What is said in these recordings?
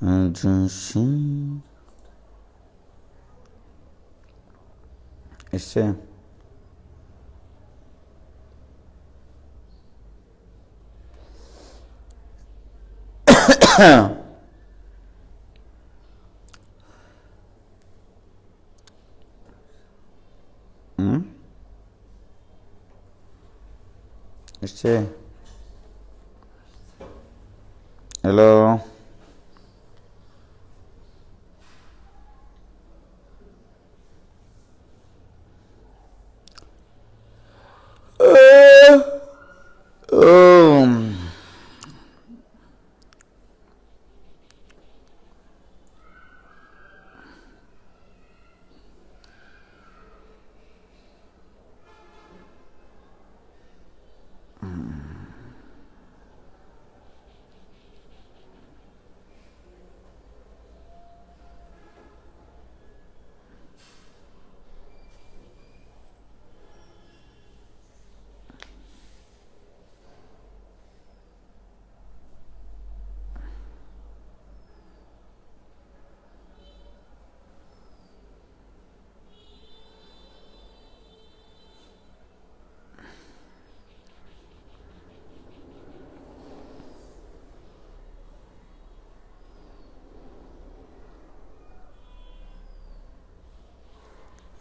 এসছে? এসছে? Hello,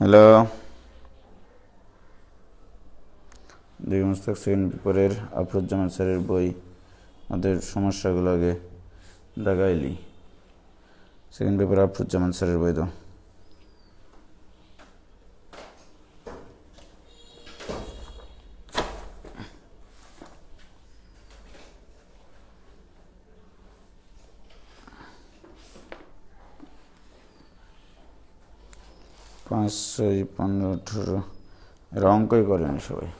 hello, দুই মুস্তাক সেকেন্ড পেপারের আফরুজ্জামান স্যারের বই ওদের সমস্যাগুলো আগে দাগাইলি। সেকেন্ড পেপার আফরুজ্জামান স্যারের বই তো পাঁচ, ছয়, 15, 18 এরা অঙ্কই করেনি সবাই।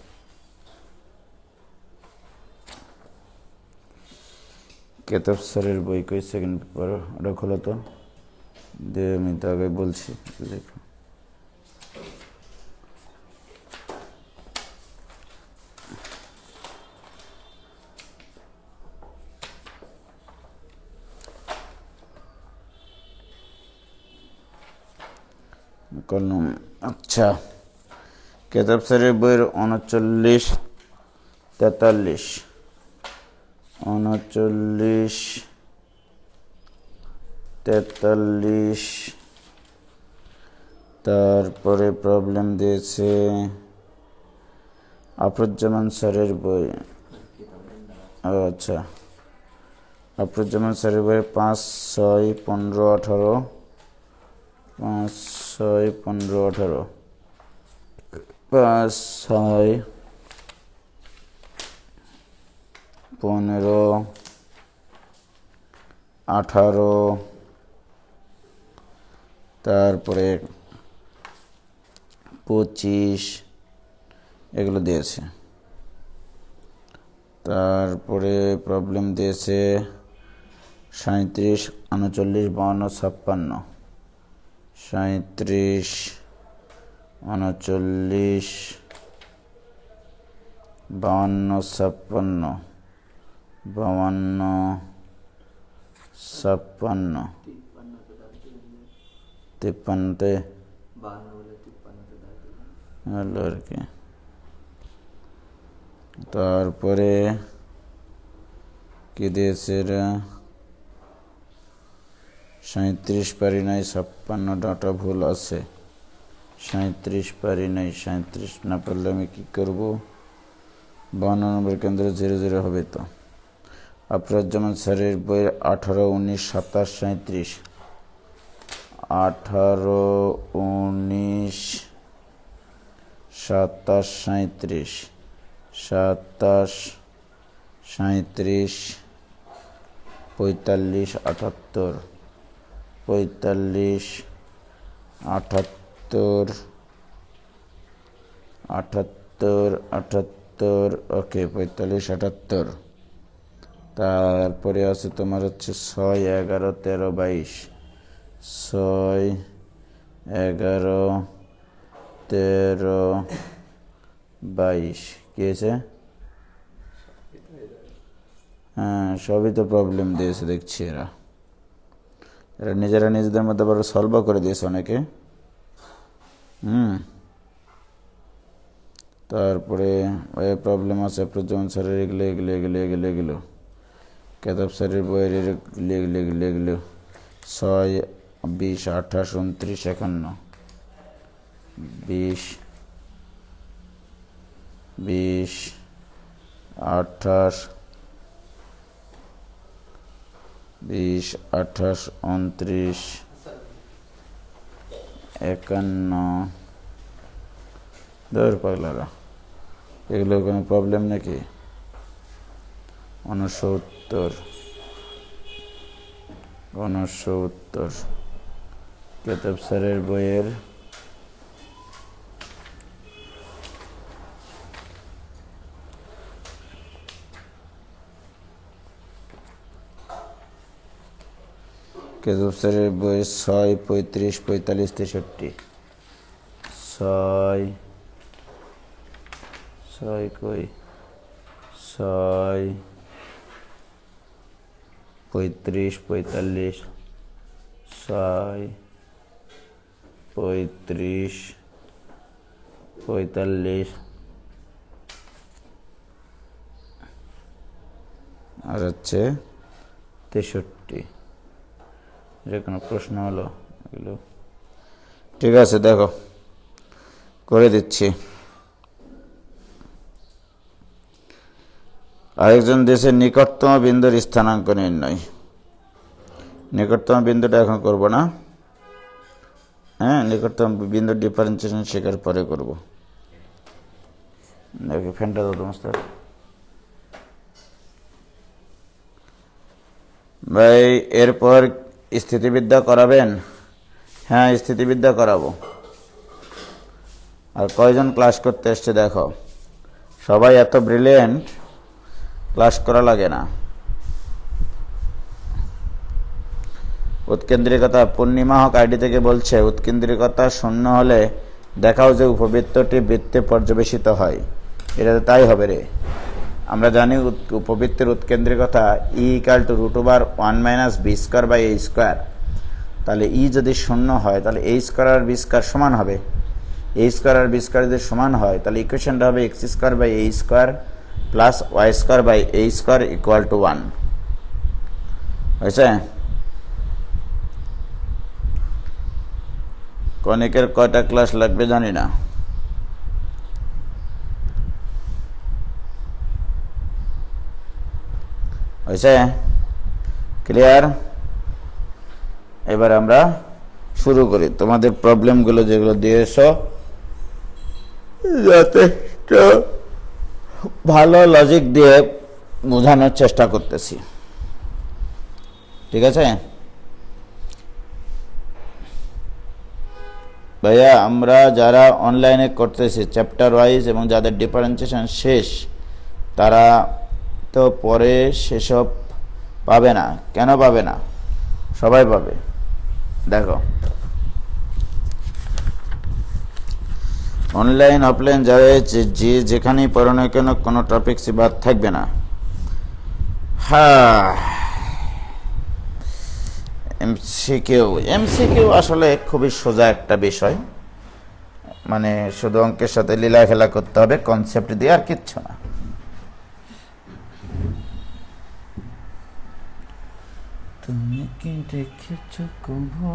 কেতাব স্যারের বই কই সেকেন্ড পেপার ওটা খোলো তো, দিয়ে আমি তো আগে বলছি দেখো। কলম, আচ্ছা, কেতাব স্যারের বইয়ের 39, 43, 39, 43, তারপরে প্রবলেম দিয়েছে আফরুজ্জামান স্যারের বই। আচ্ছা, আফরুজ্জামান স্যারের বইয়ের 5, 6, 15, 18, 5, 6, 15, 18, 5, 6, 15, 18, তারপরে 25 এগুলো দিয়েছে। তারপরে প্রবলেম দিয়েছে 37, 39, 52, 56, 37, 39, 52, 56, 52, 56, 53তে হলো আর কি। তারপরে কি দিয়েছে এরা? 37 পারি নাই, 56টাটা ভুল আছে। 37 পারি নাই, 37 না পারলে আমি কী করবো? 52 নম্বর কেন্দ্র 0, 0 হবে তো। আফরুজ্জামান স্যারের বইয়ের 18, 19, 27, 37, 18, 19, 27, 37, 27, 37, 45, 78, 45, 78, 78, 78, ওকে, 45, 78। তারপরে আছে তোমার হচ্ছে 6, 11, 13, 22, 6, 11, 13, 22 কি আছে? হ্যাঁ, সবই তো প্রবলেম দিয়েছে দেখছি এরা। এরা নিজেরা নিজেদের মধ্যে আবার সলভও করে দিয়েছে অনেকে। তারপরে ওই প্রবলেম আছে প্রজ্বলন স্যারের এগুলো এগুলো এগুলো এগুলো এগুলো, কেতাব স্যারের বইয়ের এগুলো এগুলো এগুলো এগুলো 6, 20, 28, 29, 51, 20, 20, 28, 20, 28, 29, 51, দৌড় পাগলারা, এগুলো কোনো প্রবলেম নাকি? 69, 69 কেতাব স্যারের বইয়ের কেতাব স্যারের বই 6, 35, 45, 63, 6 কই 6, 35, 45, 6, 35, 45 আর হচ্ছে 63। এটা কোনো প্রশ্ন হলো? এগুলো ঠিক আছে, দেখো করে দিচ্ছি। আরেকজন দেশের নিকটতম বিন্দুর স্থানাঙ্ক নির্ণয়। নিকটতম বিন্দুটা এখন করব না, হ্যাঁ, নিকটতম বিন্দুর ডিফারেন্সিয়েশন শেখার পরে করব। দেখো ফ্যানটা দাও তোমার ভাই। এরপর স্থিতিবিদ্যা করাবেন? হ্যাঁ, স্থিতিবিদ্যা করাবো। আর কয়জন ক্লাস করতে এসছে দেখো, সবাই এত ব্রিলিয়েন্ট, ক্লাস করা লাগে না। উৎকেন্দ্রিকতা, পূর্ণিমা হক আইডি থেকে বলছে উৎকেন্দ্রিকতা শূন্য হলে দেখাও যে উপবৃত্তটি বৃত্তে পর্যবেসিত হয়। এটা তো তাই হবে রে। আমরা জানি উপবৃত্তের উৎকেন্দ্রিকতা E=√1 - b²/a²। তাহলে ই যদি শূন্য হয় তাহলে a² আর b² সমান হবে। a² আর b² যদি সমান হয় তাহলে ইকুয়েশনটা হবে x²/a² প্লাস y² = 1 হয়েছে। কনিকের কয়টা ক্লাস লাগবে জানি না। হয়েছে, ক্লিয়ার? এবার আমরা শুরু করি। তোমাদের প্রবলেমগুলো যেগুলো দিয়েছো যথেষ্ট ভালো লজিক দিয়ে বোঝানোর চেষ্টা করতেছি, ঠিক আছে ভাইয়া? আমরা যারা অনলাইনে করতেছি চ্যাপ্টার ওয়াইজ এবং যাদের ডিফারেন্সিয়েশন শেষ, তারা তো পরে সেসব পাবে না। কেন পাবে না? সবাই পাবে। দেখো, অনলাইন অফলাইন যারা যে যেখানেই পড়ো না কেন কোনো টপিকসই বাদ থাকবে না। হ্যাঁ, এমসিকিউ আসলে খুবই সোজা একটা বিষয়, মানে শুধু অঙ্কের সাথে লীলা খেলা করতে হবে, কনসেপ্ট দিয়ে, আর কিচ্ছু না। তুমি কি দেখেছো কবু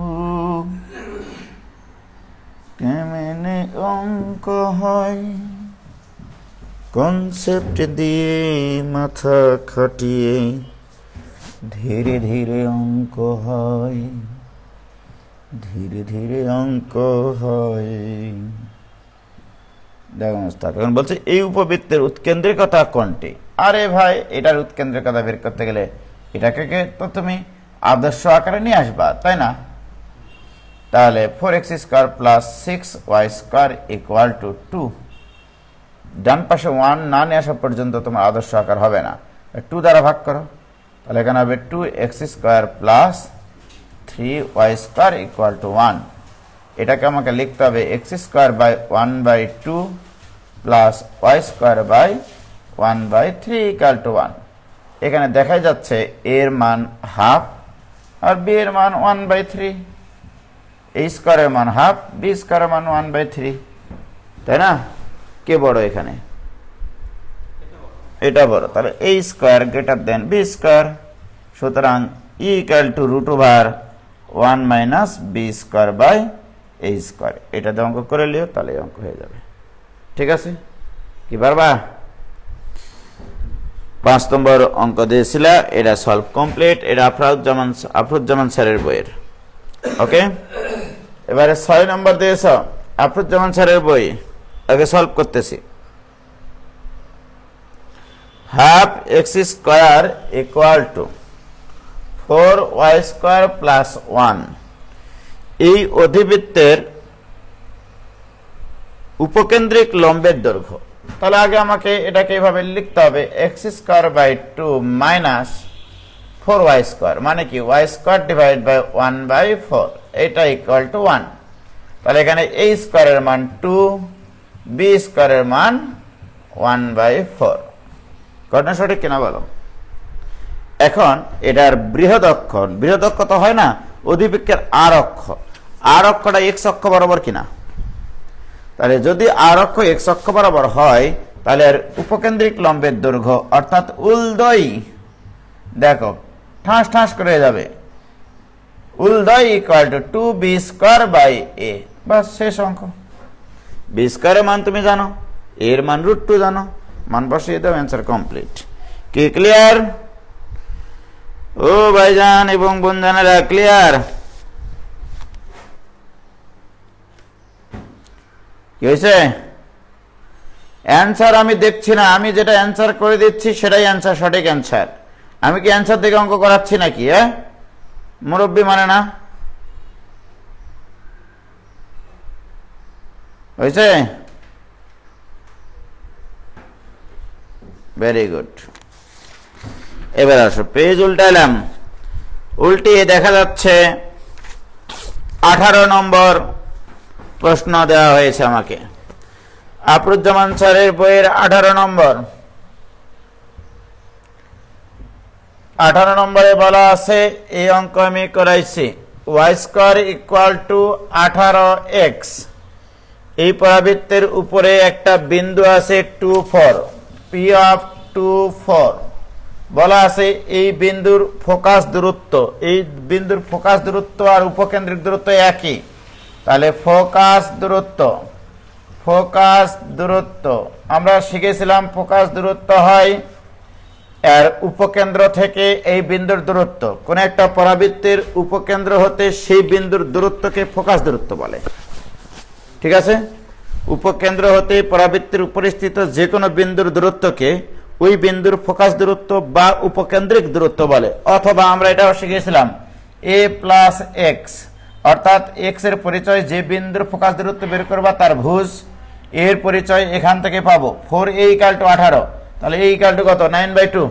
কেমনে অঙ্ক হয়? কনসেপ্ট দিয়ে মাথা খাটিয়ে ধীরে ধীরে অঙ্ক হয়, ধীরে ধীরে অঙ্ক হয়। দেখো মুস্তাক এখন বলছে এই উপবৃত্তের উৎকেন্দ্রিকতা কোনটি? আরে ভাই, এটার উৎকেন্দ্রিকতা বের করতে গেলে এটাকে তো তুমি আদর্শ আকারে নিয়ে আসবা, তাই না? তাহলে 4x² + 6y² = 2। ডান পাশে 1 না নিয়ে আসা পর্যন্ত তোমার আদর্শ আকার হবে না। 2 দ্বারা ভাগ করো, তাহলে এখানে হবে 2x² + 3y² = 1। এটাকে আমাকে লিখতে হবে x²/1/2 প্লাস y²/1/3 = 1। এখানে দেখা যাচ্ছে এর মান হাফ আর বি এর মান 1/3, এই স্কয়ারের মান হাফ, বি স্কয়ারের মান 1/3, তাই না? কে বড় এখানে? এটা বড়। তাহলে A square greater then B square, সুতরাং E equal to √1 minus B square by A square. এটা দিয়ে অঙ্ক করে লিও, তাহলে অঙ্ক হয়ে যাবে। ঠিক আছে, কি পারবা? 5 নম্বর অঙ্ক দিয়েছিল, এটা সলভ কমপ্লিট। এটা আফরুজ্জামান স্যারের বইয়ের। ওকে, এবারে 6 নম্বর দিয়েছ আফরুজ্জামান স্যারের বই, আগে সলভ করতেছি। Half x square equal two 4y square plus 1, এই অধিবৃত্তের উপকেন্দ্রিক লম্বের দৈর্ঘ্য। তাহলে আগে আমাকে এটাকে এইভাবে লিখতে হবে, x square by 2 minus 4y square, মানে কি y স্কয়ার ডিভাইড বাই 1/4, এটা ইকুয়াল টু 1। তাহলে এখানে a স্কয়ারের মান 2, b স্কয়ারের মান 1/4। ঘটনা সঠিক কিনা বলো? এখন এটার বৃহৎ অক্ষ তো হয় না, অধিবৃত্তের আর অক্ষটা এক্স অক্ষ বরাবর কিনা? তাহলে যদি আর অক্ষ এক্স অক্ষ বরাবর হয়, তাহলে এর উপকেন্দ্রিক লম্বের দৈর্ঘ্য অর্থাৎ উলদয়, দেখো ঠাস ঠাস করে যাবে, উলদয় equal to 2b square by a। বাস, শেষ অঙ্ক। বি স্কয়ারের মান তুমি জানো, এর মান √2 জানো, মান বসিয়ে দাও, অ্যান্সার কমপ্লিট। কি ক্লিয়ার? ও ভাইজান এবং বন্ধুরা, ক্লিয়ার? কি হয়েছে? অ্যান্সার আমি দেখছি না, আমি যেটা অ্যান্সার করে দিচ্ছি সেটাই অ্যান্সার, সঠিক অ্যান্সার। আমি কি অ্যান্সার দেখে অঙ্ক করাচ্ছি নাকি? মুরব্বী মানে না? হয়েছে? Very good. এবার আসো, পেজ উল্টাইলাম, উল্টিয়ে দেখা যাচ্ছে 18 নম্বর প্রশ্ন দেওয়া হয়েছে আমাকে, আফরুজ্জামান স্যারের বইয়ের 18 নম্বর। 18 নম্বরে বলা আছে, এই অঙ্ক আমি করাইছি, Y square equal two 18x, এই পরাবৃত্তের উপরে একটা বিন্দু আছে 2, 4, P of 2, 4 বলা আছে। এই বিন্দুর ফোকাস দূরত্ব, এই বিন্দুর ফোকাস দূরত্ব আর উপকেন্দ্রিক দূরত্ব একই। তাহলে ফোকাস দূরত্ব আমরা শিখেছিলাম, ফোকাস দূরত্ব হয় এর উপকেন্দ্র থেকে এই বিন্দুর দূরত্ব। কোন একটা পরাবৃত্তের উপকেন্দ্র হতে সেই বিন্দুর দূরত্বকে ফোকাস দূরত্ব বলে। ঠিক আছে, উপকেন্দ্র হতে পরাবৃত্তের উপরে স্থিত যে কোনো বিন্দুর দূরত্বকে ওই বিন্দুর ফোকাস দূরত্ব বা উপকেন্দ্রিক দূরত্ব বলে। অথবা আমরা এটাও শিখেছিলাম, a প্লাস এক্স, অর্থাৎ এক্স এর পরিচয় যে বিন্দুর ফোকাস দূরত্ব বের করবা তার ভুজ, এর পরিচয় এখান থেকে পাবো 4a ইকুয়াল টু 18। তাহলে a ইকুয়াল টু কত? 9/2,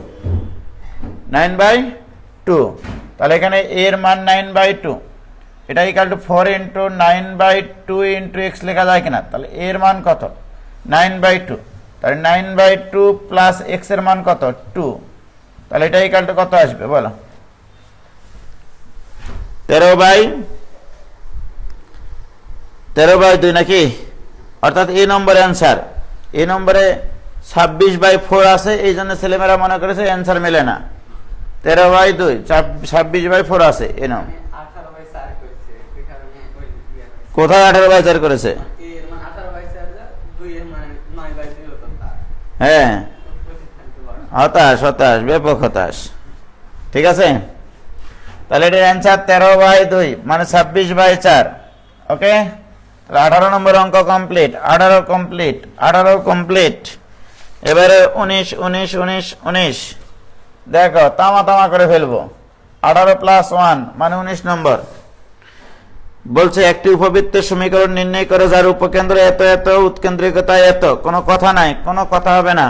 9/2। তাহলে এখানে a এর মান 9/2, এটা equal two 4 into 9/2 into x লেখা যায় কিনা? তাহলে a এর মান কত? 9/2। তাহলে 9/2 প্লাস এক্স এর মান কত? 2। তাহলে এটা ইকুয়াল টু কত আসবে বলো? 13/2 নাকি? অর্থাৎ এই নম্বরে অ্যান্সার, এই নম্বরে 26/4 আছে, এই জন্য ছেলেমেয়েরা মনে করেছে অ্যান্সার মেলে না। 13/2 26/4 আছে। এই নাম কোথায় 18/4 করেছে? হ্যাঁ, হতাশ, ব্যাপক হতাশ। ঠিক আছে, তাহলে এটার অ্যান্সার 13/2 মানে 26/4। ওকে, 18 নম্বর অঙ্ক কমপ্লিট। 18 কমপ্লিট। এবারে 19 দেখো, তামা করে ফেলবো। 18 প্লাস 1 মানে 19 নম্বর। বলছে একটি উপবৃত্তের সমীকরণ নির্ণয় করে যার উপকেন্দ্র এত এত, উৎকেন্দ্রিকতা এত। কোনো কথা নাই, কোনো কথা হবে না।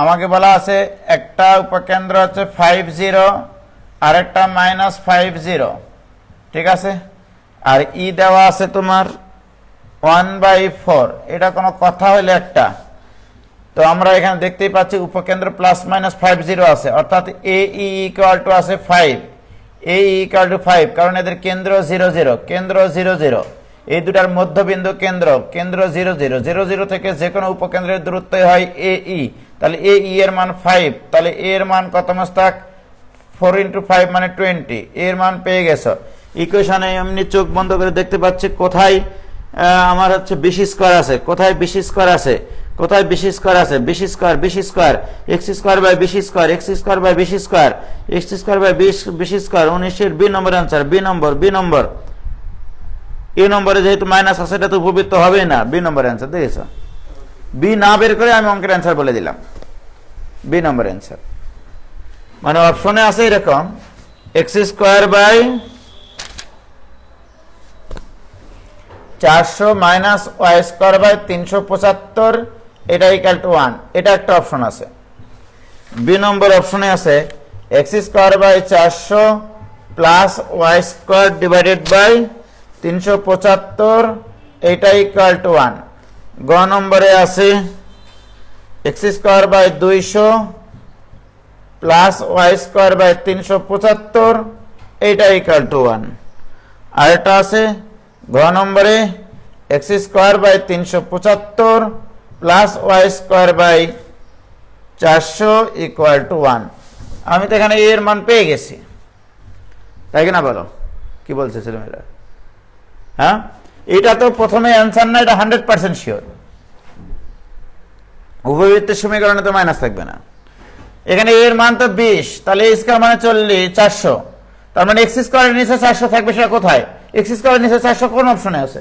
আমাকে বলা আছে একটা উপকেন্দ্র হচ্ছে 50 আর একটা -50। ঠিক আছে, আর ই দেওয়া আছে তোমার 1/4। এটা কোনো কথা হইলে একটা। তো আমরা এখানে দেখতেই পাচ্ছি উপকেন্দ্র +-50 আছে, অর্থাৎ এ ই ইকুয়াল টু আছে 5, এ ইকুয়াল টু 5, কারণ এদের কেন্দ্র 0 0, কেন্দ্র 0 0, এই দুটার মধ্যবিন্দু কেন্দ্র, কেন্দ্র 0 0, 0 0 থেকে যে কোনো উপকেন্দ্রের দূরত্বই হয় এ ই, তাহলে এ ই এর মান 5, তাহলে এ এর মান কত মাস্তাক 4 × 5 মানে 20, এর মান পেয়ে গেছো। ইকুয়েশনে এমনি চোখ বন্ধ করে দেখতে পাচ্ছি কোথায় আমার হচ্ছে বিসি স্কয়ার আছে, কোথায় বিসি স্কয়ার আছে, কোথায় বিসি স্কয়ার আছে, BC square, BC square, x square by BC square, x square by BC square, x square by BC square, 19 এর B number answer, B number, B number. A নম্বরে যেহেতু minus আছে এটা তো উপবৃত্ত হবেই না, বি নম্বর অ্যান্সার দেখেছো। বি না বের করে আমি অঙ্কের অ্যান্সার বলে দিলাম, বি নম্বর অ্যান্সার। মানে অপশনে আছে এরকম x square by 400 minus y square by 375, এটা ইকুয়াল টু 1, এটা একটা অপশন আছে। বি নম্বর অপশনে আছে x square by 400 plus Y square divided by 375, এটা ইকুয়াল টু 1। গ নম্বরে আছে x square by 200 plus Y square by 375, এটা ইকুয়াল টু 1। আর এটা আছে ঘ নম্বরে x square by 375 plus Y square by 400 equal to 1। আমি তো এখানে এর মান পেয়ে গেছি, তাই কি না বলো? কি বলছে ছেলেমেয়েরা? হ্যাঁ, এটা তো প্রথমে অ্যান্সার না, এটা 100% শিওর। উপবৃত্তের সমীকরণে তো মাইনাস থাকবে না। এখানে এর মান তো 20, তাহলে এ স্কয়ার মানে 40, 400, তার মানে এক্স স্কয়ারের নিচে 400 থাকবে, সেটা কোথায়? এক্স স্কয়ারের নিচে 400 কোন অপশনে আছে?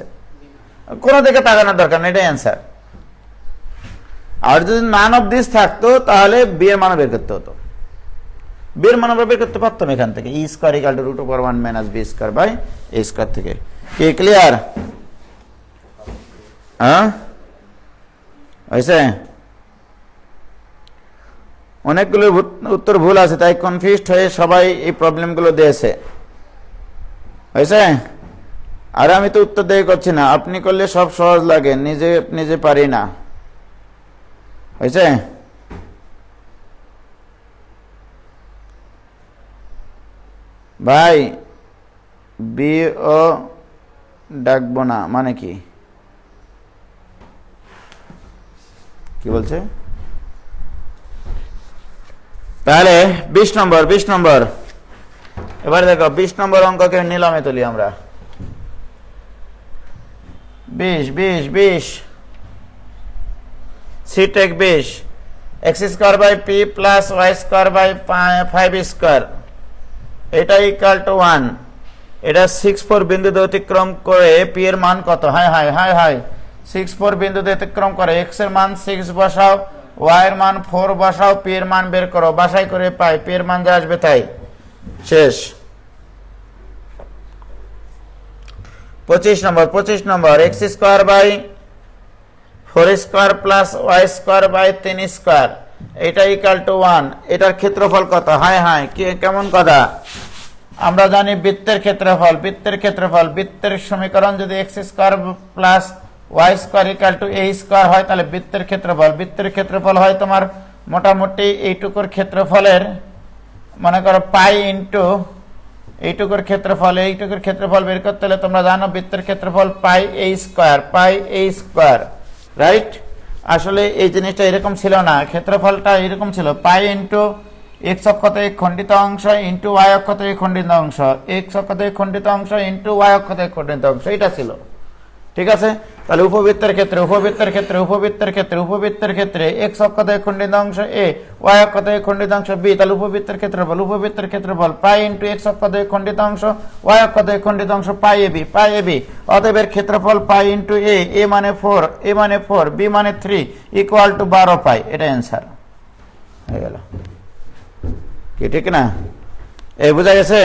কোনো দিকে তাকানোর দরকার নেই, এটাই অ্যান্সার। আর যদি নান অফ দিস থাকতো তাহলে বি এর মান বের করতে হতো, বি এর মান আমরা বের করতে পারতাম এখান থেকে, E square equal to root over 1 minus B square by A square থেকে। কি ক্লিয়ার? হ্যাঁ, হয়েছে? অনেকগুলো উত্তর ভুল আছে, তাই কনফিউজড হয়ে সবাই এই প্রবলেমগুলো দিয়েছে। হয়েছে? আর আমি তো উত্তর দিয়ে করছি না, আপনি করলে সব সহজ লাগে, নিজে নিজে পারি না। হয়েছে? ভাই বিও ডাকবো না মানে কি? কি বলছে? তাহলে 20 নম্বর, 20 নম্বর এবার দেখো, 20 নম্বর অঙ্ককে নিলামে তুলি আমরা। 20 20 20 সিটেক 20, x square by p plus Y square by 5 square, এটা ইকুয়াল টু 1। এটা 6 4 বিন্দুতে অতিক্রম করে পি এর মান কত? হাই হাই হাই হাই, 6 4 বিন্দুতে অতিক্রম করে, এক্স এর মান 6 বসাও, ওয়াই এর মান 4 বসাও, পি এর মান বের করো, বাসাই করে পাই পি এর মান যা আসবে তাই। শেষ। 25 নম্বর, 25 নম্বর X square by 4 square plus Y square by 3 square, এটা ইকুয়াল টু 1। এটার ক্ষেত্রফল কত? হাই হাই, কেমন কথা? আমরা জানি বৃত্তের ক্ষেত্রফল, বৃত্তের ক্ষেত্রফল, বৃত্তের সমীকরণ যদি x square plus Y square equal to a square হয়, তাহলে বৃত্তের ক্ষেত্রফল, বৃত্তের ক্ষেত্রফল হয় তোমার মোটামুটি এইটুকুর ক্ষেত্রফলের, মনে করো পাই ইন্টু এইটুকুর ক্ষেত্রফল, এইটুকুর ক্ষেত্রফল বের করতে হলে তোমরা জানো বৃত্তের ক্ষেত্রফল পাই এ স্কয়ার, পাই এ স্কয়ার, রাইট? আসলে এই জিনিসটা এরকম ছিল না, ক্ষেত্রফলটা এরকম ছিল পাই ইন্টু এক্স অক্ষতে খণ্ডিত অংশ ইন্টু ওয়াই অক্ষতে খণ্ডিত অংশ, এক্স অক্ষতে খণ্ডিত অংশ ইন্টু ওয়াই অক্ষতে খণ্ডিত অংশ, এটা ছিল। ঠিক আছে? তাহলে উপবৃত্তের ক্ষেত্রে, উপবৃত্তের ক্ষেত্রে, উপবৃত্তের ক্ষেত্রে, উপবৃত্তের ক্ষেত্রে এক্স অক্ষতে খণ্ডিত অংশ এ, ওয়াই অক্ষতে খণ্ডিত অংশ বি, তাহলে উপবৃত্তের ক্ষেত্রফল, উপবৃত্তের ক্ষেত্রফল পাই ইন্টু এক্স অক্ষতে খণ্ডিত অংশ ওয়াই অক্ষতে খণ্ডিত অংশ পাই A B, pi A B. অতএব এর ক্ষেত্রফল পাই ইন্টু এ মানে 4, এ মানে 4, বি মানে 3 ইকুয়াল টু 12 পাই, এটা অ্যান্সার হয়ে গেল। কি ঠিক না? এই বোঝা গেছে?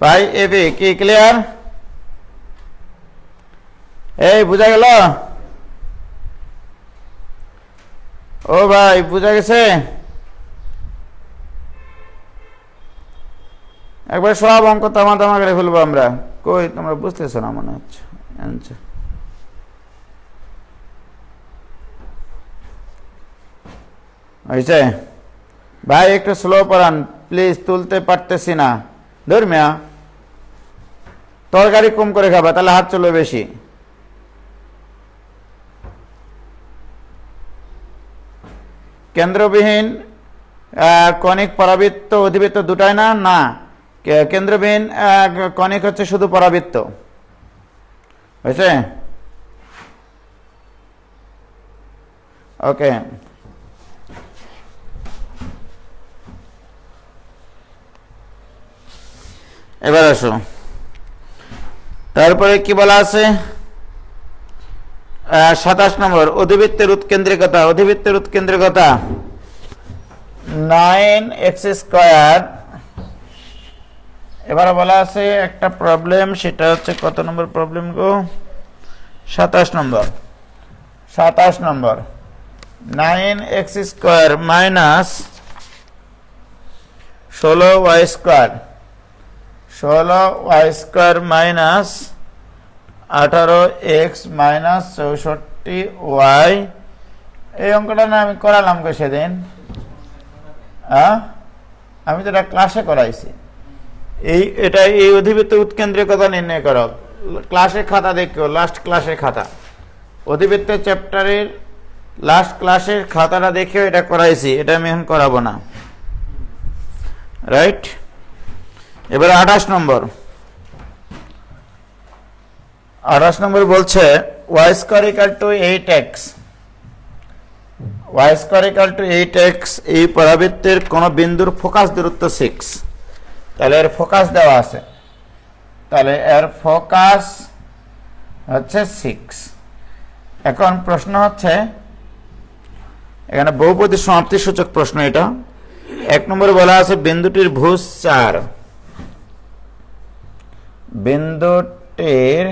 পাই এ বি, কি ক্লিয়ার? এই বুঝা গেল? ও ভাই বুঝা গেছে? একবার সব অঙ্ক তামা তামা করে ফেলবো আমরা। কই তোমরা বুঝতেছো না মনে হচ্ছে। হয়েছে ভাই, একটু স্লো পড়ান। প্লিজ তুলতে পারতেছি না। ধর্মিয়া তরকারি কম করে খাবা, তাহলে হাত চলবে বেশি। কেন্দ্রবিহীন কণিক পরাবৃত্ত অধিবৃত্ত দুটাই না? না, কেন্দ্রবিহীন কণিক হচ্ছে শুধু পরাবৃত্ত। হয়েছে? ওকে, এবার আসো, তারপরে কি বলা আছে? 27 নম্বর, অধিবৃত্তের উৎকেন্দ্রিকতা। অধিবৃত্তের উৎকেন্দ্রিকতা 9x²। এবার বলা আছে একটা প্রবলেম, সেটা হচ্ছে কত নম্বর প্রবলেম গো? 27 নম্বর। 27 নম্বর, 9x² minus 16y² 16y² minus 18x minus 64y। এই অঙ্কটা না আমি করালাম গো সেদিন, আমি তো এটা ক্লাসে করাইছি। এই অধিবৃত্ত উৎকেন্দ্রিকতা নির্ণয় করো, ক্লাসের খাতা দেখো, লাস্ট ক্লাসের খাতা, অধিবৃত্তের চ্যাপ্টারের লাস্ট ক্লাসের খাতাটা দেখেও এটা করাইছি, এটা আমি এখন করাবো না। রাইট, এবার 28 নম্বর। 28 নম্বর বলছে y² = 8x। y² = 8x এই পরাবৃত্তের কোন বিন্দুর ফোকাস দূরত্ব 6। তাহলে এর ফোকাস দেওয়া আছে, তাহলে এর ফোকাস হচ্ছে 6। এখন প্রশ্ন হচ্ছে, এখানে বহুপদী সমাপ্তি সূচক প্রশ্ন এটা। 1 নম্বরে বলা আছে বিন্দুটির ভুজ 4। বিন্দুটির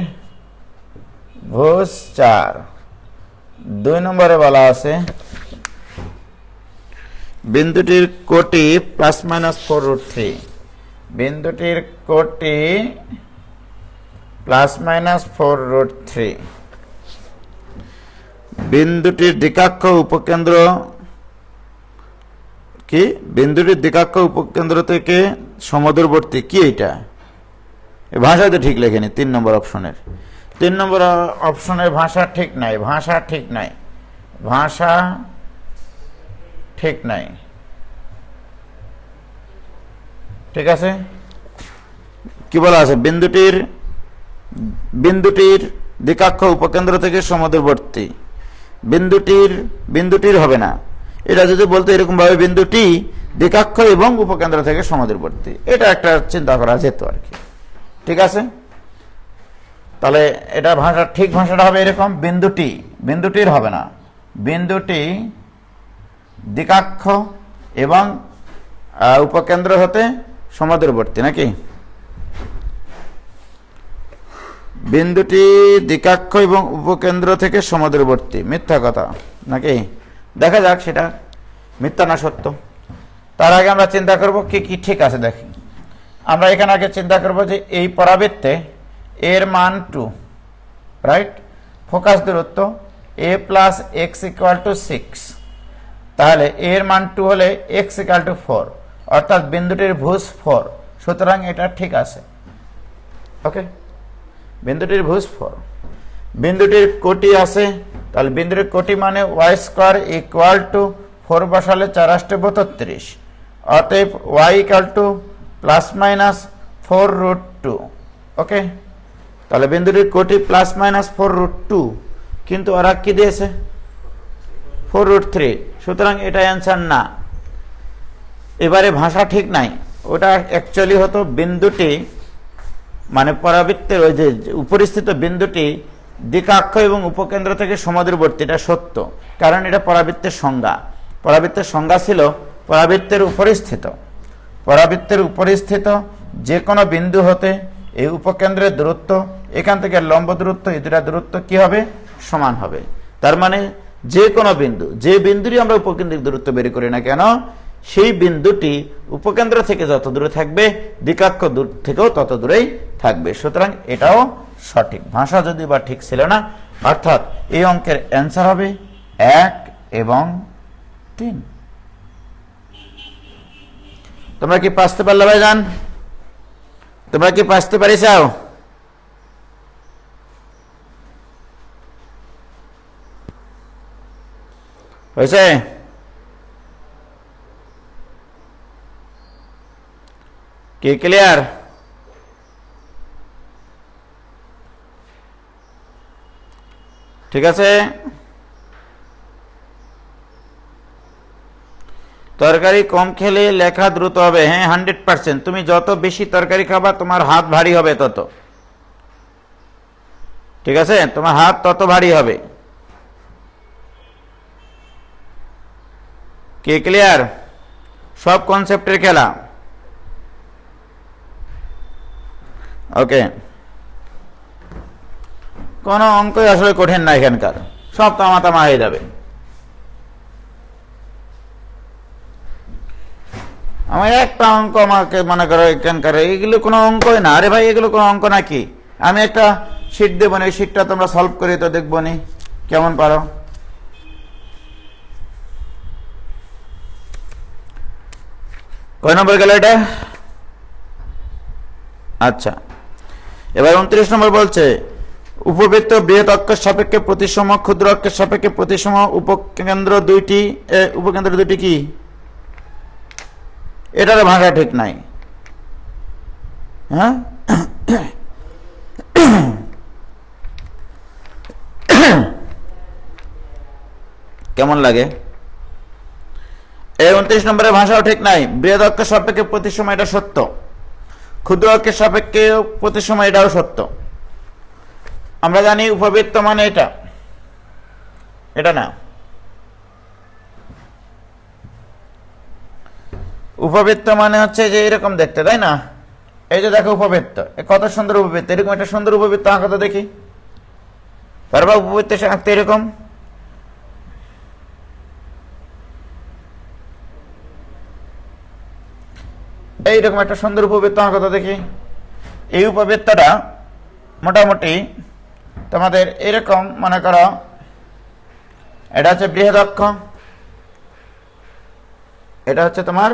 ভুজ 4। 2 নম্বরে বলা আছে বিন্দুটির কোটি ±4√3। বিন্দুটির কোটি ±4√3। বিন্দুটির দিকাক্ষ উপকেন্দ্র কি? বিন্দুটির দিকাক্ষ উপকেন্দ্র থেকে সমদূরবর্তী কি? এটা ভাষা তো ঠিক লেখেনি 3 নম্বর অপশনের। 3 নম্বর অপশনের ভাষা ঠিক নাই, ভাষা ঠিক নাই, ভাষা ঠিক নাই। ঠিক আছে, কি বলা আছে? বিন্দুটির দিকাক্ষ উপকেন্দ্র থেকে সমদূরবর্তী। বিন্দুটির হবে না, এটা যদি বলতো এরকম ভাবে বিন্দুটি দিকাক্ষ এবং উপকেন্দ্র থেকে সমদূরবর্তী, এটা একটা চিন্তা করা যেত আর কি। ঠিক আছে, তাহলে এটা ভাষা ঠিক ভাষাটা হবে এরকম, বিন্দুটির হবে না, বিন্দুটি দিকাক্ষ এবং উপকেন্দ্র হতে সমদূরবর্তী, নাকি? বিন্দুটি দিকাক্ষ এবং উপকেন্দ্র থেকে সমদূরবর্তী, মিথ্যা কথা নাকি? দেখা যাক সেটা মিথ্যা না সত্য। তার আগে আমরা চিন্তা করব কি কি ঠিক আছে। দেখি, আমরা এখানে আগে চিন্তা করব যে এই পরাবৃত্তে এর মান 2, রাইট? ফোকাস দূরত্ব a + x = 6, তাহলে এর মান 2 হলে x = 4, অর্থাৎ বিন্দুটির ভুজ 4, সুতরাং এটা ঠিক আছে। ওকে, বিন্দুটির ভুজ 4। বিন্দুটির কোটি আছে, তাহলে বিন্দুটির কোটি মানে y² = 4 বসালে 4 × 8 = 32, অতএব y ± 4√2। ওকে, তাহলে বিন্দুটির কোটি ±4√2, কিন্তু ওরা কি দিয়েছে? 4√3, সুতরাং এটা অ্যান্সার না। এবারে ভাষা ঠিক নাই, ওটা অ্যাকচুয়ালি হতো বিন্দুটি মানে পরাবৃত্তের ওই যে উপরিস্থিত বিন্দুটি দিকাক্ষ এবং উপকেন্দ্র থেকে সমদূরবর্তী, এটা সত্য, কারণ এটা পরাবৃত্তের সংজ্ঞা। পরাবৃত্তের সংজ্ঞা ছিল পরাবৃত্তের উপরিস্থিত, পরাবৃত্তের উপরিস্থিত যে কোনো বিন্দু হতে এই উপকেন্দ্রের দূরত্ব, এখান থেকে লম্ব দূরত্ব, এই দুটা দূরত্ব কি হবে? সমান হবে। তার মানে যে কোনো বিন্দু, যে বিন্দুরই আমরা উপকেন্দ্রিক দূরত্ব বের করি না কেন, সেই বিন্দুটি উপকেন্দ্র থেকে যত দূরে থাকবে দিকাক্ষ দূর থেকেও তত দূরেই থাকবে, সুতরাং এটাও সঠিক। ভাষা যদি বা ঠিক ছিল না, অর্থাৎ এই অঙ্কের অ্যান্সার হবে 1 এবং 3। তোমরা কি পাসতে পারলে ভাইজান? তোমরা কি পাসতে পারিসাও? হয়েছে? কি ক্লিয়ার? ঠিক আছে। তরকারি কম খেলে লেখা দ্রুত হবে। হ্যাঁ, 100%। তুমি যত বেশি তরকারি খাবা তোমার হাত ভারী হবে তত। ঠিক আছে, তোমার হাত তত ভারী হবে। কি ক্লিয়ার? সব কনসেপ্টের খেলা। ওকে, কোনো অঙ্কই আসলে কঠিন না এখানকার, সব তামা তামা হয়ে যাবে। আমার একটা অঙ্ক আমাকে মনে করো এখানকার, এগুলো কোনো অঙ্কই না। আরে ভাই, এগুলো কোনো অঙ্ক নাকি? আমি একটা শিট দেবো না, এই শিটটা তোমরা সলভ করে তো দেখবো নি কেমন পারো। কয় নম্বর গেল এটা? আচ্ছা, এবার 29 নম্বর বলছে উপবৃত্ত বৃহৎ অক্ষের সাপেক্ষে প্রতিসম, ক্ষুদ্র অক্ষের সাপেক্ষে প্রতিসম, উপকেন্দ্র দুইটি কি? এটার ভাঙা ঠিক নাই। হ্যাঁ, কেমন লাগে? এই 29 নম্বরের ভাষাও ঠিক নাই। বৃহৎ অক্ষের সাপেক্ষে প্রতিসম এটা সত্য, ক্ষুদ্র অক্ষের সাপেক্ষে প্রতিসম এটাও সত্য। আমরা জানি উপবৃত্ত মানে এটা না। উপবৃত্ত মানে হচ্ছে যে এরকম দেখতে, তাই না? এই যে দেখো উপবৃত্ত, কত সুন্দর উপবৃত্ত। এরকম একটা সুন্দর উপবৃত্ত আঁকা তো দেখি, পারবা উপবৃত্ত আঁকতে? এরকম এইরকম একটা সুন্দর উপবৃত্ত আঁকা তো দেখি। এই উপবৃত্তটা মোটামুটি তোমাদের এরকম মনে করো, এটা হচ্ছে বৃহৎ অক্ষ, এটা হচ্ছে তোমার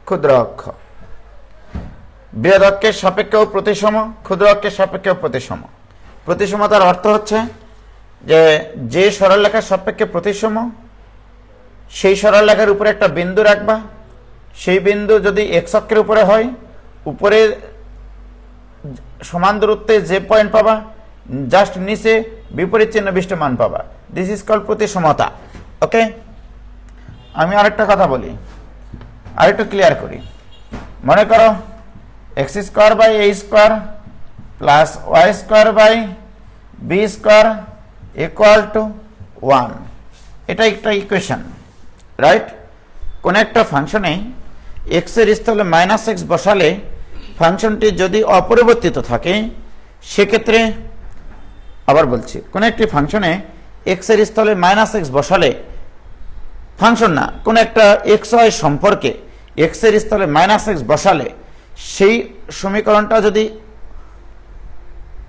ক্ষুদ্র অক্ষ। বৃহৎ অক্ষের সাপেক্ষেও প্রতিসম, ক্ষুদ্র অক্ষের সাপেক্ষেও প্রতিসম। প্রতিসমতার অর্থ হচ্ছে যে সরলরেখার সাপেক্ষে প্রতিসম, সেই সরলরেখার উপরে একটা বিন্দু রাখবা। সেই বিন্দু যদি এক্স অক্ষের উপরে হয়, উপরে সমান দূরত্বে যে পয়েন্ট পাবা, জাস্ট নিচে বিপরীত চিহ্ন বিশিষ্ট মান পাবা। দিস ইজ কল্ড প্রতিসমতা। ওকে, আমি আরেকটা কথা বলি, আরেকটু ক্লিয়ার করি। মনে করো X square by A square plus Y square by B square equal to 1। এটা একটা ইকুয়েশন, রাইট? কোন একটা ফাংশনে এক্স এর স্থলে মাইনাস এক্স বসালে ফাংশনটি যদি অপরিবর্তিত থাকে, সেক্ষেত্রে আবার বলছি, কোন একটি ফাংশনে এক্স এর স্থলে মাইনাস এক্স বসালে, ফাংশন না, কোন একটা এক্স ওয়াই সম্পর্কে এক্স এর স্থলে মাইনাস এক্স বসালে সেই সমীকরণটা যদি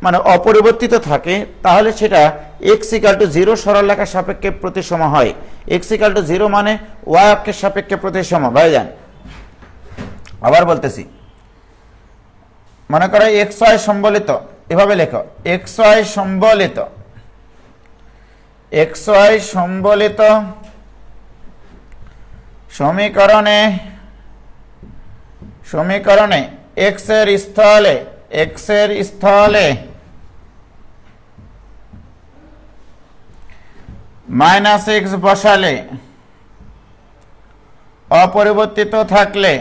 মানে অপরিবর্তিত থাকে, তাহলে সেটা এক্স ইকাল টু 0 সরলরেখার সাপেক্ষে প্রতিসম হয়। এক্স ইকাল টু 0 মানে ওয়াই অক্ষের সাপেক্ষে প্রতিসম। ভাইজান আবার বলতেছি, মনে করো এক্স ওয়াই সম্বলিত, এভাবে লেখো, এক্স ওয়াই সম্বলিত সমীকরণে এক্স এর স্থলে মাইনাস এক্স বসালে অপরিবর্তিত থাকলে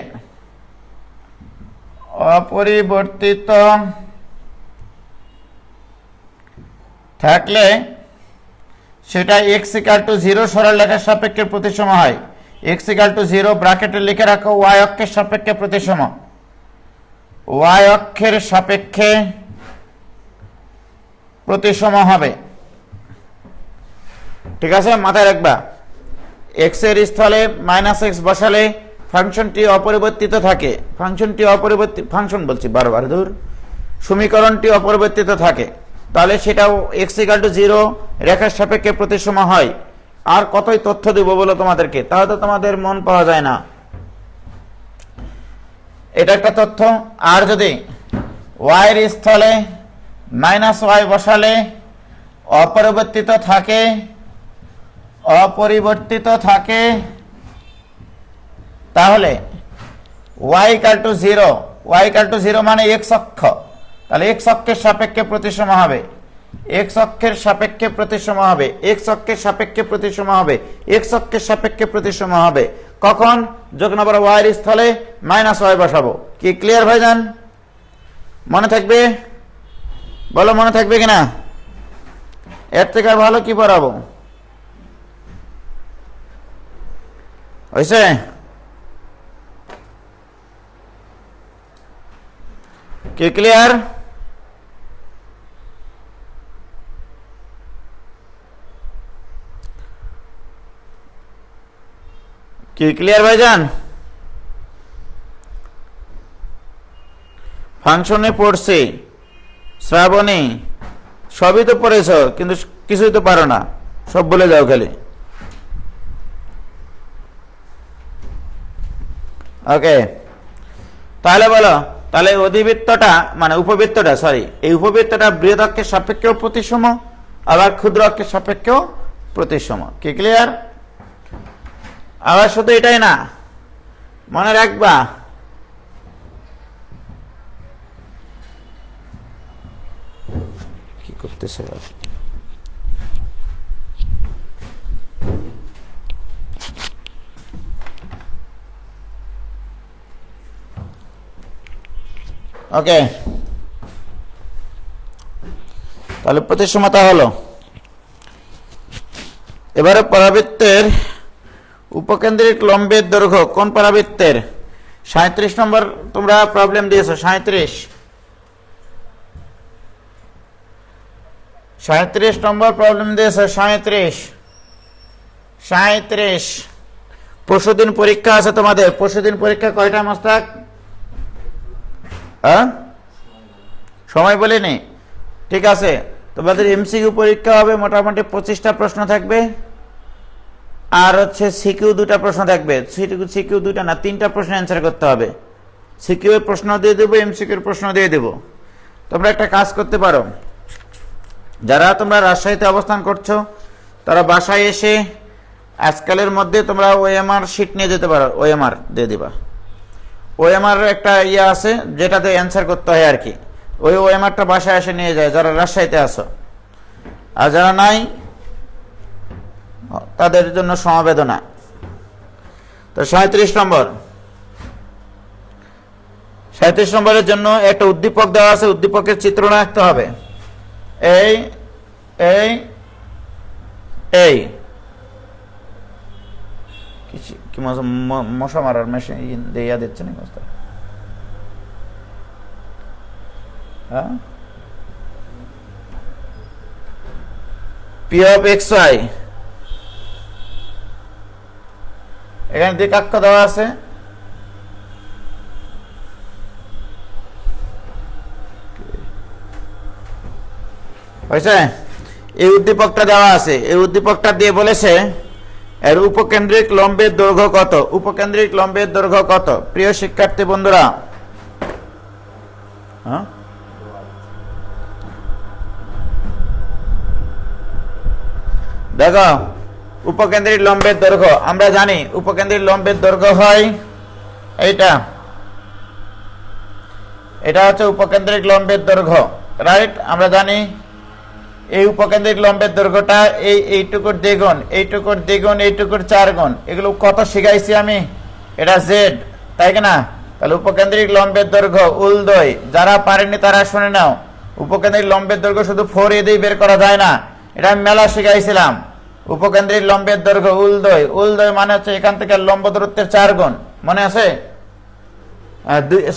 সেটা এক্স ইকাল টু 0 সরলরেখার সাপেক্ষে প্রতিসম হয়। এক্স ইকাল টু 0 ব্র্যাকেটে লিখে রাখো, ওয়াই অক্ষের সাপেক্ষে প্রতিসম। ওয়াই অক্ষের সাপেক্ষে প্রতিসম হবে। ঠিক আছে, মাথায় রাখবা, এক্স এর স্থলে মাইনাস এক্স বসালে ফাংশনটি অপরিবর্তিত থাকে, সমীকরণটি অপরিবর্তিত থাকে, তাহলে সেটাও এক্স ইকাল টু 0 রেখার সাপেক্ষে প্রতিসম হয়। আর কতই তথ্য দেব বলো তোমাদেরকে, তাহলে তো তোমাদের মন পাওয়া যায় না। এটা একটা তথ্য। আর যদি y এর স্থলে -y বসালে অপরিবর্তিত থাকে তাহলে y = 0, y = 0 মানে x অক্ষ, তাহলে x অক্ষের সাপেক্ষে প্রতিসম হবে, x অক্ষের সাপেক্ষে প্রতিসম হবে, x অক্ষের সাপেক্ষে প্রতিসম হবে, x অক্ষের সাপেক্ষে প্রতিসম হবে। কখন? যখন আবার y এর স্থলে -y বসাবো। কি ক্লিয়ার ভাইজান? মনে থাকবে? বলো মনে থাকবে কিনা? এর থেকে আর ভালো কি পড়াবো? হয়েছে? কি ক্লিয়ার? কি ক্লিয়ার ভাইজান? ফাংশনে পড়ছে, শ্রাবণী সবই তো পড়েছ, কিন্তু কিছুই তো পারো না, সব বলে যাও খালি। ওকে, তাহলে বলো, তাহলে অধিবৃত্তটা মানে উপবৃত্তটা, সরি, এই উপবৃত্তটা বৃহৎ অক্ষের সাপেক্ষেও প্রতিসম, আবার ক্ষুদ্র অক্ষের সাপেক্ষেও প্রতিসম। কি ক্লিয়ার? আবার শুধু এটাই না, মনে রাখবা কি করতেছে। ওকে, তাহলে প্রতিসমতা হলো। এবারে পরাবৃত্তের উপকেন্দ্রিক লম্বের দৈর্ঘ্য কোন পরাবৃত্তের? 37 নম্বর তোমরা প্রবলেম দিয়েছো। 37 নম্বর প্রবলেম দিয়েছো। 37 পরশুদিন পরীক্ষা আছে তোমাদের। পরশুদিন পরীক্ষা কয়টা মাস্টার? সময় বলিনি, ঠিক আছে। তোমাদের এমসিকিউ পরীক্ষা হবে, মোটামুটি 25টা প্রশ্ন থাকবে, আর হচ্ছে সিকিউ 2টা প্রশ্ন থাকবে। সিকিউ 2টা না, 3টা প্রশ্ন অ্যান্সার করতে হবে। সিকিউ এর প্রশ্ন দিয়ে দেবো, এমসিকিউ এর প্রশ্ন দিয়ে দেবো। তোমরা একটা কাজ করতে পারো, যারা তোমরা রাজশাহীতে অবস্থান করছো তারা বাসায় এসে আজকালের মধ্যে তোমরা ওএমআর শিট নিয়ে যেতে পারো, ওএমআর দিয়ে দিবা। ওএমআর একটা ইয়ে আছে যেটাতে অ্যান্সার করতে হয় আর কি, ওই ওএমআরটা বাসায় এসে নিয়ে যায় যারা রাজশাহীতে আসো। আর যারা নাই তাদের জন্য সমবেদনা। তো 37 নম্বরের জন্য একটা উদ্দীপক দেওয়া আছে, উদ্দীপকের চিত্র রাখতে হবে। এই এই এই কি মশা মারার মেশিন দেয়া দিচ্ছে না মস্ত? হ্যাঁ, পি অফ এক্স ওয়াই এখানে দ্বিকাক্ষ দেওয়া আছে। হয়েছে? এই উদ্দীপকটা দেওয়া আছে, এই উদ্দীপকটা দিয়ে বলেছে এর উপকেন্দ্রিক লম্বের দৈর্ঘ্য কত। উপকেন্দ্রিক লম্বের দৈর্ঘ্য কত প্রিয় শিক্ষার্থী বন্ধুরা? হ্যাঁ, দেখো উপকেন্দ্রিক লম্বের দৈর্ঘ্য আমরা জানি, উপকেন্দ্রিক লম্বের দৈর্ঘ্য হয় এইটা, এটা হচ্ছে উপকেন্দ্রিক লম্বের দৈর্ঘ্য, রাইট? আমরা জানি এই উপকেন্দ্রিক লম্বের দৈর্ঘ্যটা এইটুকুর দ্বিগুণ, এইটুকুর দ্বিগুণ, এইটুকুর 4 গুণ। এগুলো কত শিখাইছি আমি? এটা জেড, তাই কিনা? তাহলে উপকেন্দ্রিক লম্বের দৈর্ঘ্য উলদয়, যারা পারেনি তারা শুনে নাও। উপকেন্দ্রিক লম্বের দৈর্ঘ্য শুধু 4 দিয়ে বের করা যায় না, এটা আমি মেলা শিখাইছিলাম। উপকেন্দ্রিক লম্বের দৈর্ঘ্য উলদয়, উলদয় মানে হচ্ছে এখান থেকে লম্ব দূরত্বের 4 গুণ, মনে আছে?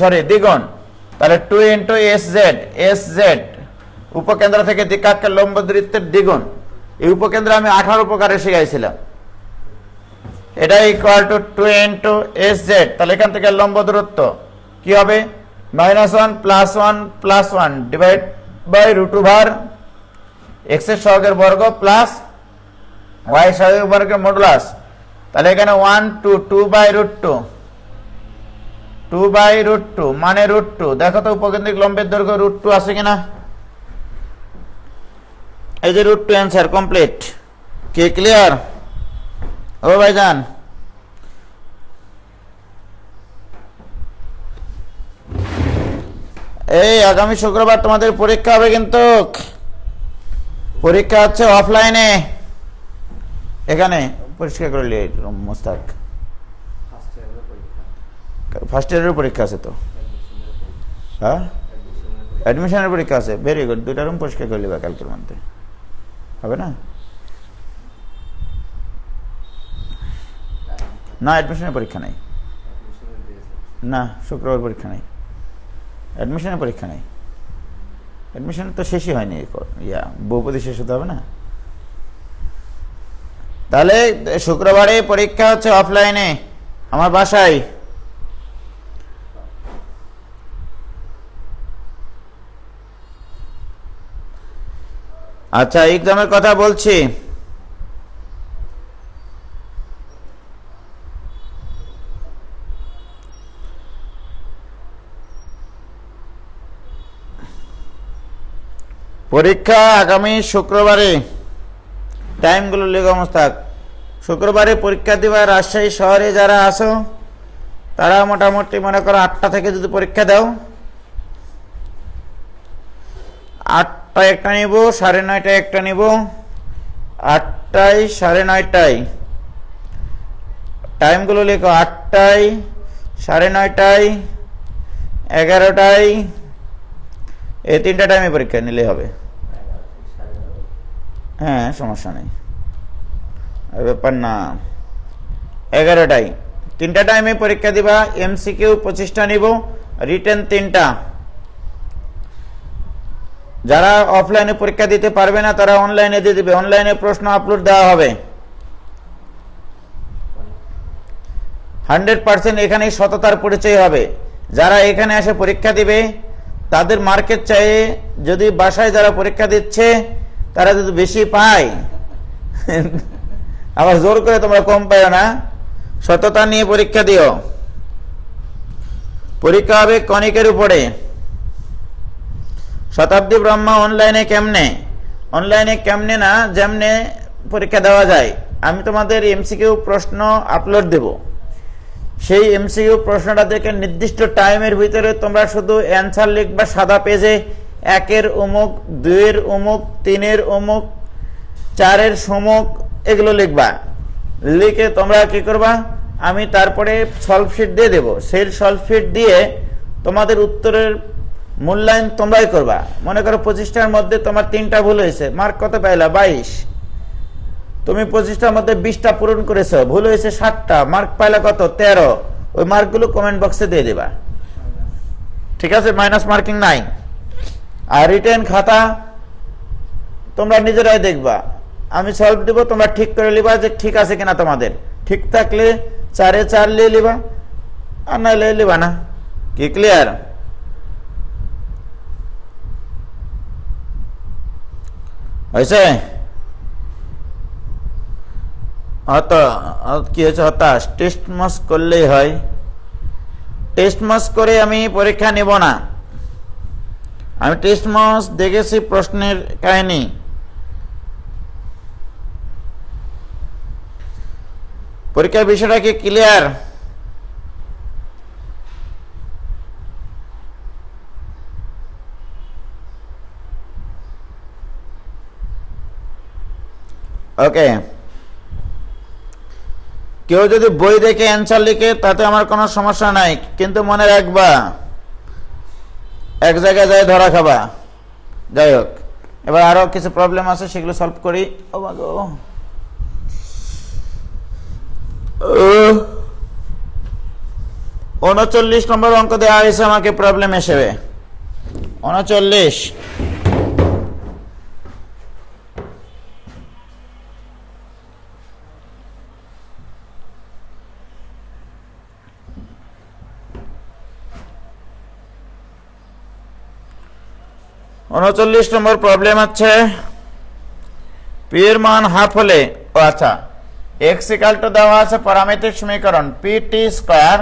সরি, দ্বিগুণ। তাহলে 2 × এস জেড উপকেন্দ্র থেকে দ্বিকাক্ষের লম্ব দূরত্বের দ্বিগুণ। এই উপকেন্দ্র আমি 18 প্রকারে শিখাইছিলাম। এটা ইকুয়াল টু 2 × এস জেড। তাহলে এখান থেকে লম্ব দূরত্ব কি হবে? -1 +1 +1 ডিভাইড বাই √2 x এর সহগের বর্গ প্লাস y সহগের বর্গের মডুলাস। তাহলে এখানে 1 2 2 বাই √2 2/√2 মানে √2। দেখো তো উপকেন্দ্রিক লম্বের দৈর্ঘ্য √2 আছে কিনা। এই যে √2 অ্যান্সার কমপ্লিট। কি ক্লিয়ার? ও ভাইজান, এই আগামী শুক্রবার তোমাদের পরীক্ষা হবে, কিন্তু পরীক্ষা হচ্ছে অফলাইনে। এখানে পরিষ্কার করে নিয়ে মোস্তাক, ফার্স্ট ইয়ারের পরীক্ষা আছে তো। হ্যাঁ, অ্যাডমিশনের পরীক্ষা আছে। ভেরি গুড, 2টা রুম পরিষ্কার করে নিবা কালকের মধ্যে, হবে না? না, অ্যাডমিশনের পরীক্ষা নেই। না, শুক্রবার পরীক্ষা নেই, অ্যাডমিশনের পরীক্ষা নেই। অ্যাডমিশন তো শেষই হয়নি, বহুপদী শেষ হতে হবে না। তাহলে শুক্রবারে পরীক্ষা হচ্ছে অফলাইনে আমার বাসায়। আচ্ছা, এক্সামের কথা বলছি। পরীক্ষা আগামী শুক্রবারে, টাইমগুলো লেখা মোস্তাক। শুক্রবারে পরীক্ষা দিবা রাজশাহী শহরে যারা আসো তারা মোটামুটি মনে করো 8টা থেকে যদি পরীক্ষা দাও, 8টায় একটা নিব, 9:30টায় একটা নিব, 8টায় 9:30টায়। টাইমগুলো লেখো, 8টায়, 9:30টায়, 11টায়। এই 3টা টাইমে পরীক্ষা নিলে হবে। হ্যাঁ, সমস্যা নেই, ব্যাপার না। 11টায় 3টা টাইমে পরীক্ষা দিবা। এমসিকিউ 25টা নিব, রিটেন 3টা। যারা অফলাইনে পরীক্ষা দিতে পারবে না তারা অনলাইনে দিয়ে দিবে। অনলাইনে প্রশ্ন আপলোড দেওয়া হবে। 100% এখানে সততার পরিচয় হবে। যারা এখানে এসে পরীক্ষা দিবে তাদের মার্কেট চাই, যদি বাসায় যারা পরীক্ষা দিচ্ছে তারা যদি বেশি পায়, আবার জোর করে তোমরা কম পাইও না, সততা নিয়ে পরীক্ষা দিও। পরীক্ষা হবে কনিকের উপরে। শতাব্দী ব্রহ্মা অনলাইনে কেমনে? অনলাইনে কেমনে না, যেমনে পরীক্ষা দেওয়া যায়। আমি তোমাদের এমসিকিউ প্রশ্ন আপলোড দেব। সেই এমসিকিউ প্রশ্নটা দেখে নির্দিষ্ট টাইমের ভিতরে তোমরা শুধু অ্যান্সার লিখবা সাদা পেজে। 1-এর অমুক, 2-এর অমুক, 3-এর অমুক, 4-এর সমুক, এগুলো লিখবা। লিখে তোমরা কি করবা, আমি তারপরে সলভ শিট দিয়ে দেব। সেই সলভ শিট দিয়ে তোমাদের উত্তরের মূল্যায়ন তোমরাই করবা। মনে করো 25টার মধ্যে তোমার 3টা ভুল হয়েছে, মার্ক কত পাইলা? 22। তুমি 25টার মধ্যে 20টা পূরণ করেছো, ভুল হয়েছে 7টা, মার্ক পাইলা কত? 13। ওই মার্কগুলো কমেন্ট বক্সে দিয়ে দেবা, ঠিক আছে? মাইনাস মার্কিং নাই। আর রিটেন খাতা তোমরা নিজেরাই দেখবা, আমি সলভ দেব, তোমরা ঠিক করে লিবা যে ঠিক আছে কিনা। তোমাদের ঠিক থাকলে 4-এ 4 লিয়ে লিবা, আর নাহলে লিবা না। কি ক্লিয়ার? হয়েছে? কি হয়েছে? হতাশ? টেস্ট মাস করলেই হয়? টেস্ট মাস করে আমি পরীক্ষা নেব না। আমি টেস্ট মাস দেখেছি প্রশ্নের কাহিনী। পরীক্ষার বিষয়টা কি ক্লিয়ার? ওকে, কেউ যদি বই দেখে অ্যান্সার লিখে তাতে আমার কোনো সমস্যা নাই, কিন্তু মনে রাখবা এক জায়গায় যায় ধরা খাবা। যাই হোক, এবার আরো কিছু প্রবলেম আছে, সেগুলো সলভ করি। ও মাগো, 39 নম্বর অঙ্ক দেওয়া হয়েছে আমাকে প্রবলেম হিসেবে। 39। নম্বর প্রবলেম হচ্ছে পি এর মান হাফ হলে, ও আচ্ছা, x ইকুয়াল টু দেওয়া আছে প্যারামেট্রিক সমীকরণ P T square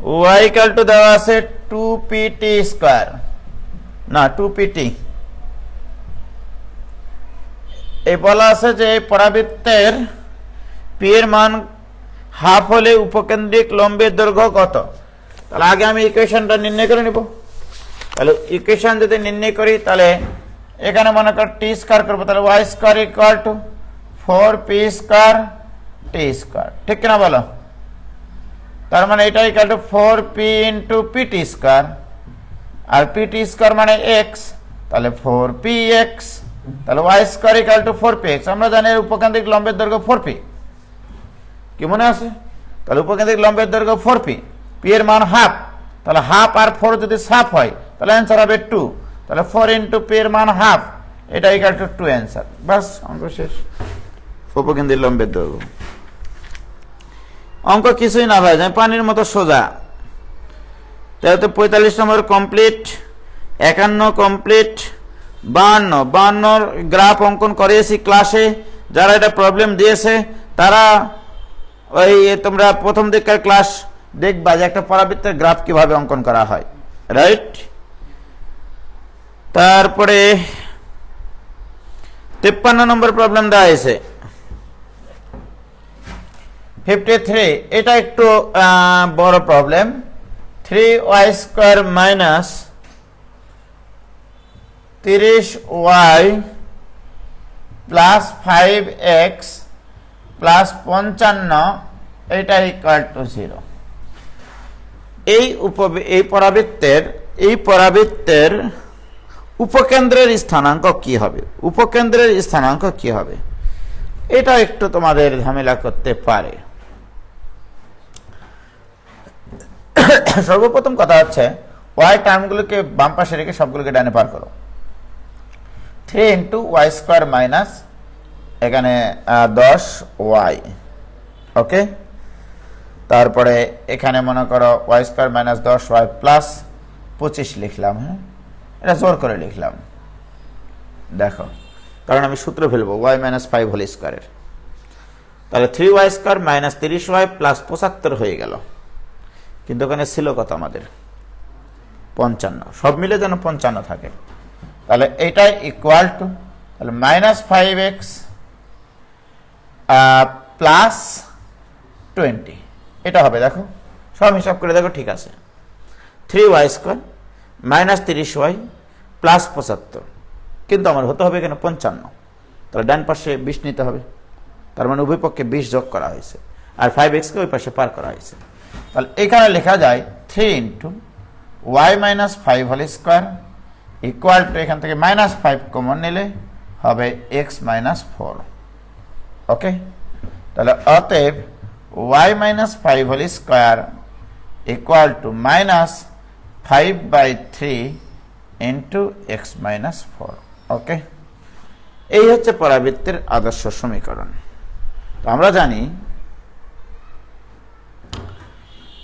y equal to দেওয়া আছে 2pt স্কয়ার, না 2pt। এই বলা আছে যে এই পরাবৃত্তের p এর মান হাফ হলে উপকেন্দ্রিক লম্বের দৈর্ঘ্য কত। তাহলে আগে আমি ইকুয়েশনটা নির্ণয় করে নিব। তাহলে ইকুয়েশন যদি নির্ণয় করি তাহলে এখানে মনে কর টি স্কয়ার করবো, তাহলে y square equal to 4p square t square, ঠিক কিনা বলো। তার মানে এটা equal to 4p into pt square, আর pt স্কয়ার মানে x, তাহলে 4px, তাহলে y square equal two 4px। আমরা জানি উপকেন্দ্রিক লম্বের দৈর্ঘ্য 4p, কি মনে আছে। তাহলে উপকেন্দ্রিক লম্বের দৈর্ঘ্য 4p, p এর মান হাফ, তাহলে হাফ আর 4 যদি হাফ হয় তাহলে অ্যান্সার হবে 2, তাহলে 4 ইন্টু p এর মান হাফ, এটা ইকুয়াল টু 2 অ্যান্সার। বাস অঙ্ক শেষ। উপকেন্দ্রিক লম্বের দৈর্ঘ্য অঙ্ক কিছুই না ভাই, পানির মতো সোজা। তাহলে তো 45 নম্বর কমপ্লিট, 51 কমপ্লিট, 52 গ্রাফ অঙ্কন করিয়েছি ক্লাসে। যারা এটা প্রবলেম দিয়েছে তারা ওই তোমরা প্রথম দিককার ক্লাস দেখবা যে একটা পরাবৃত্তের গ্রাফ কিভাবে অঙ্কন করা হয়, রাইট। তারপরে 53 নম্বর প্রবলেম দেওয়া হয়েছে 53, এটা একটু বড় problem. 3y square minus 30y plus 5x plus 55 এটা ইকুয়াল টু 0। এই পরাবৃত্তের উপকেন্দ্রের স্থানাঙ্ক কি হবে, উপকেন্দ্রের স্থানাঙ্ক কি হবে, এটা একটু তোমাদের ঝামেলা করতে পারে। সর্বপ্রথম কথা হচ্ছে y টার্মগুলোকে বাম পাশে রেখে সবগুলোকে ডানে পার করো। 3 ইন্টু y স্কয়ার মাইনাস এখানে 10y, ওকে। তারপরে এখানে মনে করো y square minus 10y plus 25 লিখলাম। হ্যাঁ, এটা জোর করে লিখলাম, দেখো, কারণ আমি সূত্র ফেলবো y মাইনাস 5 হোল স্কয়ারের। তাহলে 3y square minus 30y plus 75 হয়ে গেল, কিন্তু ওখানে ছিল কত আমাদের 55, সব মিলে যেন 55 থাকে। তাহলে এইটাই ইকুয়াল টু, তাহলে মাইনাস 5x প্লাস 20 এটা হবে। দেখো সব হিসাব করে দেখো, ঠিক আছে। 3y square minus 30y plus 75, কিন্তু আমার হতে হবে এখানে 55, তাহলে ডান পাশে 20 নিতে হবে, তার মানে উভয় পক্ষে 20 যোগ করা হয়েছে, আর 5x কে ওই পাশে পার করা হয়েছে। তাহলে এখানে লেখা যায় 3 into y minus 5 whole square equal to, এখান থেকে মাইনাস 5 কমন নিলে হবে x মাইনাস 4, ওকে। তাহলে অতএব y minus 5 whole square equal to minus 5/3 into x minus 4, okay. এই হচ্ছে পরাবৃত্তের আদর্শ সমীকরণ। তো আমরা জানি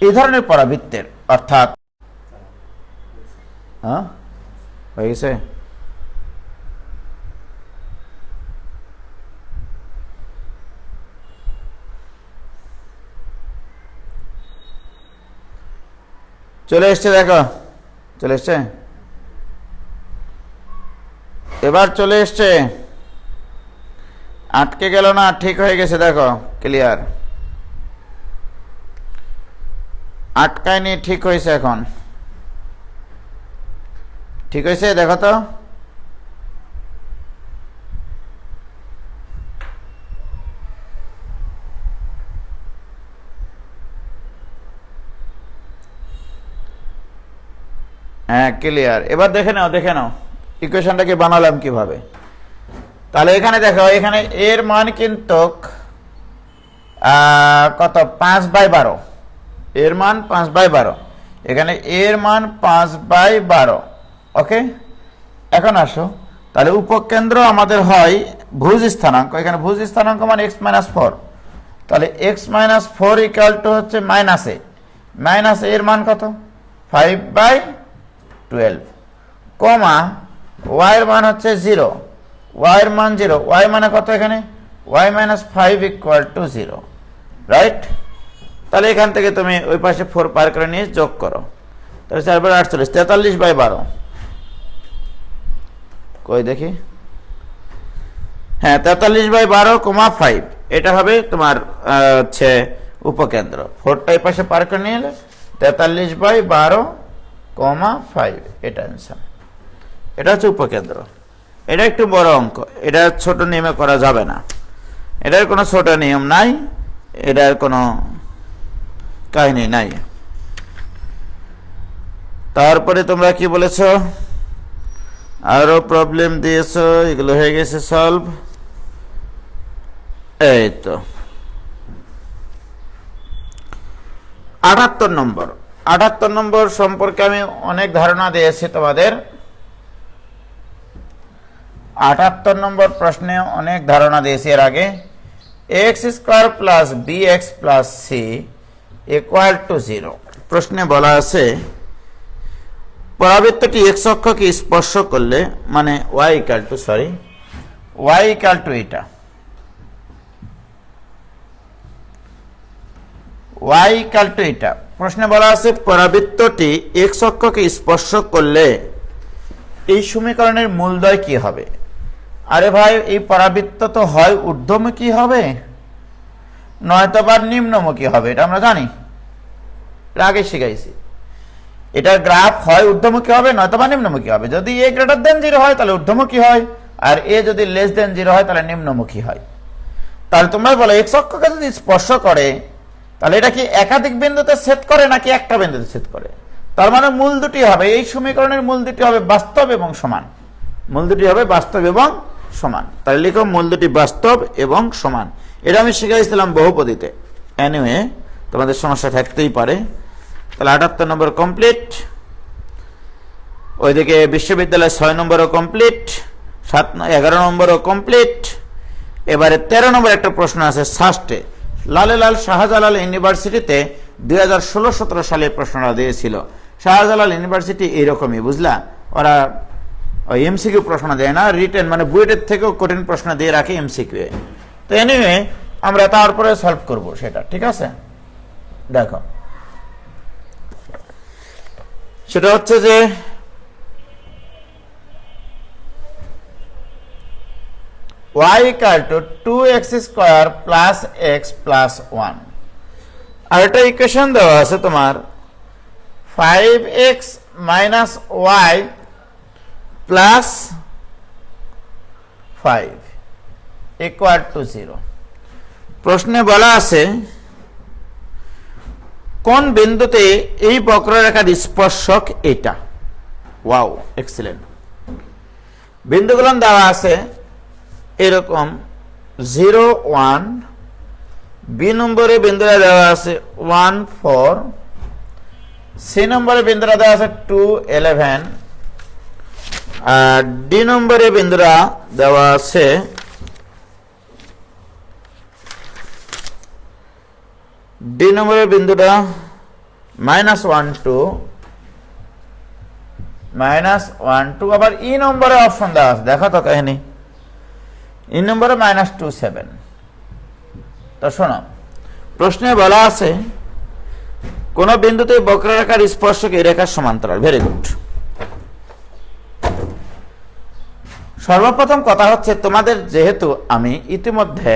এই ধরনের পরাবৃত্তের, অর্থাৎ হয়ে গেছে, চলে এসছে, দেখো চলে এসছে, এবার চলে এসছে, আটকে গেল না, ঠিক হয়ে গেছে, দেখো ক্লিয়ার, আটকায়নি, ঠিক হয়েছে, এখন ঠিক হয়েছে, দেখো তো। হ্যাঁ ক্লিয়ার, এবার দেখে নাও, দেখে নাও ইকুয়েশনটাকে বানালাম কিভাবে। তাহলে এখানে দেখো, এখানে এর মান কিন্তু কত, 5/12, এর মান 5/12, এখানে এর মান 5/12, ওকে। এখন আসো, তাহলে উপকেন্দ্র আমাদের হয় ভুজ স্থানাঙ্ক, এখানে ভুজ স্থানাঙ্ক মানে x মাইনাস 4, তাহলে x মাইনাস 4 ইকুয়াল টু হচ্ছে মাইনাস এ, মাইনাস এর মান কত 5/12, কমা y এর মান হচ্ছে 0, y এর মান 0, y মানে কত এখানে y minus 5 equal to 0, right. তাহলে এখান থেকে তুমি ওই পাশে 4 পার করে নিয়ে যোগ করো, তাহলে 4 বার 48, 43/12 কই দেখি, হ্যাঁ 43/12, 5 এটা হবে তোমার হচ্ছে উপকেন্দ্র। 4টা এই পাশে পার করে নিয়ে এলে 43/12, 5 এটা অ্যান্সার। এটা হচ্ছে উপকেন্দ্র। এটা একটু বড় অঙ্ক, এটা ছোট নিয়মে করা যাবে না, এটার কোনো ছোট নিয়ম নাই, এটার কোনো কাহিনী নাই। তারপরে তোমরা কি বলেছ, আরো প্রবলেম দিয়েছো, এগুলো হয়ে গেছে সলভ। এই তো 78 নম্বর সম্পর্কে আমি অনেক ধারণা দিয়েছি তোমাদের। 78 নম্বর প্রশ্নে অনেক ধারণা দিয়েছি এর আগে। x² + bx + c = 0 প্রশ্নে বলা আছে পরাবৃত্তটি x অক্ষকে স্পর্শ করলে, মানে y এটা এটা প্রশ্নে বলা আছে পরাবৃত্তটি x অক্ষকে স্পর্শ করলে এই সমীকরণের মূলদ্বয় কি হবে। আরে ভাই, এই পরাবৃত্ত তো হয় ঊর্ধ্বমুখী হবে নয়তোবা নিম্নমুখী হবে, এটা আমরা জানি, এর আগে শিখাইছি। এটার গ্রাফ হয় ঊর্ধ্বমুখী হবে নয়তোবা নিম্নমুখী হবে। যদি a > 0 হয় তাহলে ঊর্ধ্বমুখী হয়, আর a যদি <0 হয় তাহলে নিম্নমুখী হয়। তাহলে তোমরা বলো x অক্ষকে যদি স্পর্শ করে তাহলে এটা কি একাধিক বিন্দুতে ছেদ করে নাকি একটা বিন্দুতে ছেদ করে? তার মানে মূল দুটি হবে, এই সমীকরণের মূল দুটি হবে বাস্তব এবং সমান। মূল দুটি হবে বাস্তব এবং সমান। তাহলে লিখো মূল দুটি বাস্তব এবং সমান। এটা আমি শিখাইছিলাম বহুপদীতে। এনিওয়ে তোমাদের সমস্যা থাকতেই পারে। তাহলে 78 নম্বর কমপ্লিট। ওইদিকে বিশ্ববিদ্যালয় 6 নম্বরও কমপ্লিট, 11 নম্বরও কমপ্লিট। এবারে 13 নম্বর একটা প্রশ্ন আছে সাস্টে। লাল শাহজালাল ইউনিভার্সিটিতে 2016-17 সালে প্রশ্নটা দিয়েছিল। শাহজালাল ইউনিভার্সিটি এইরকমই, বুঝলা, ওরা ওই এমসিকিউ প্রশ্ন দেয় না, রিটেন মানে বুয়েটের থেকেও কঠিন প্রশ্ন দিয়ে রাখে এমসিকিউ। তো এনিওয়ে আমরা তারপরে সলভ করব সেটা, ঠিক আছে? দেখো সেটা হচ্ছে যে y = 2x² + x + 1। আর একটা ইকুয়েশন দেওয়া আছে তোমার 5x - y + 5 = 0। প্রশ্নে বলা আছে কোন বিন্দুতে এই বক্ররেখার স্পর্শক এটা। Wow, excellent. বিন্দুগুলো দেওয়া আছে এরকম 0, 1, বি নম্বরে বিন্দুটা দেওয়া আছে 1, 4, সি নম্বরে বিন্দুটা দেওয়া আছে 2, 11, আর ডি নম্বরে বিন্দুটা দেওয়া আছে ডি নম্বরের বিন্দুটা -1, 2, আবার ই নম্বরে অপশন দেওয়া আছে, দেখো তো কাহিনী। ই নম্বরে -2, 7। তো শোনো, প্রশ্নে বলা আছে কোন বিন্দুতে বক্ররেখার স্পর্শক এই রেখার সমান্তরাল। Very good. সর্বপ্রথম কথা হচ্ছে তোমাদের, যেহেতু আমি ইতিমধ্যে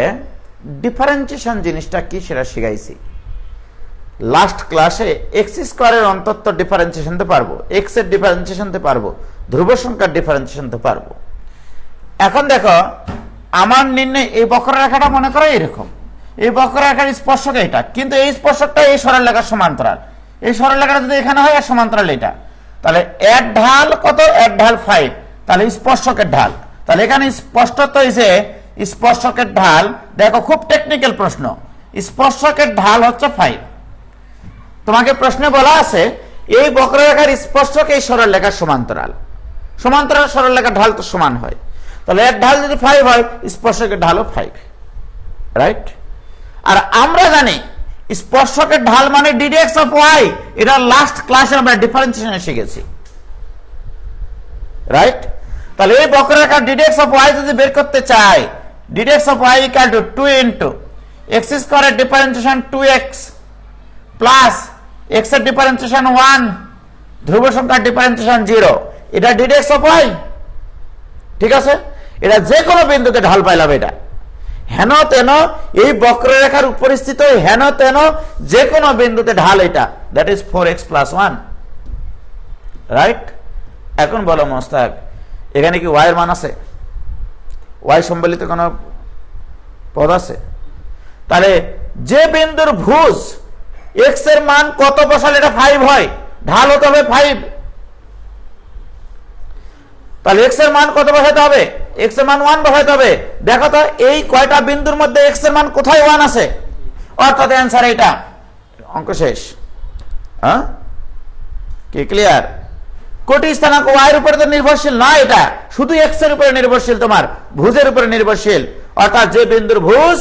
ডিফারেন্সিয়েশন জিনিসটা কি সেটা শিখাইছি লাস্ট ক্লাসে, x² এর অন্তত ডিফারেন্সিয়েশন দিতে পারবো, x এর ডিফারেন্সিয়েশন দিতে পারবো, ধ্রুব সংখ্যার ডিফারেন্সিয়েশন দিতে পারবো। এখন দেখো, আমার নির্ণয় এই বক্ররেখাটা মনে করো এরকম, এই বক্ররেখার স্পর্শক এটা, কিন্তু এই স্পর্শকটা এই সরলরেখার সমান্তরাল। এই সরলরেখাটা যদি এখানে হয় আর সমান্তরাল এটা, তাহলে এর ঢাল কত? এর ঢাল 5, তাহলে স্পর্শকের ঢাল। তাহলে এখানে স্পষ্টত হয়েছে স্পর্শকের ঢাল। দেখো, খুব টেকনিক্যাল প্রশ্ন, স্পর্শকের ঢাল হচ্ছে 5। তোমাকে প্রশ্নে বলা আছে এই বক্ররেখার স্পর্শক এই সরলরেখার সমান্তরাল, সমান্তরাল সরলরেখার ঢাল তো সমান হয়, তাহলে এর ঢাল যদি 5 হয় স্পর্শকের ঢালও 5, রাইট? আর আমরা জানি স্পর্শকের ঢাল মানে ddx অফ y, এটা লাস্ট ক্লাসে আমরা ডিফারেন্সিয়েশনে শিখেছি, রাইট? তাহলে এই বক্ররেখার ddx অফ y যদি বের করতে চাই, ddx অফ y = 2 * x² এর ডিফারেন্সিয়েশন 2x প্লাস এক্স এর ডিফারেন্সিয়েশন 1, ধ্রুব সংখ্যার ডিফারেন্সিয়েশন 0, এটা ডিডি এক্স অফ ওয়াই। ঠিক আছে, এটা যে কোনো বিন্দুতে ঢাল পাইলাম। এটা হেন তেন এই বক্ররেখার উপরিস্থিত হেন তেন যে কোনো বিন্দুতে ঢাল, এটা দ্যাট ইজ 4x + 1, রাইট। এখন বলো মোস্তাক, এখানে কি ওয়াই এর মান আছে? ওয়াই সম্বলিত কোনো পদ আছে? তাহলে যে বিন্দুর ভুজ এক্স এর মান কত বসালে এটা 5 হয়, ঢাল হতে হবে 5। তাহলে এক্স এর মান কত বসাতে হবে? এক্স এর মান 1 বসাতে হবে। দেখো তো এই কয়টা বিন্দুর মধ্যে এক্স এর মান কোথায় 1 আছে, অর্থাৎ অ্যান্সার এটা। অঙ্ক শেষ। হ্যাঁ, কি ক্লিয়ার? কোটি স্থানাঙ্ক ওয়াই এর উপরে তো নির্ভরশীল না, এটা শুধু এক্স এর উপরে নির্ভরশীল, তোমার ভুজের উপরে নির্ভরশীল। অর্থাৎ যে বিন্দুর ভুজ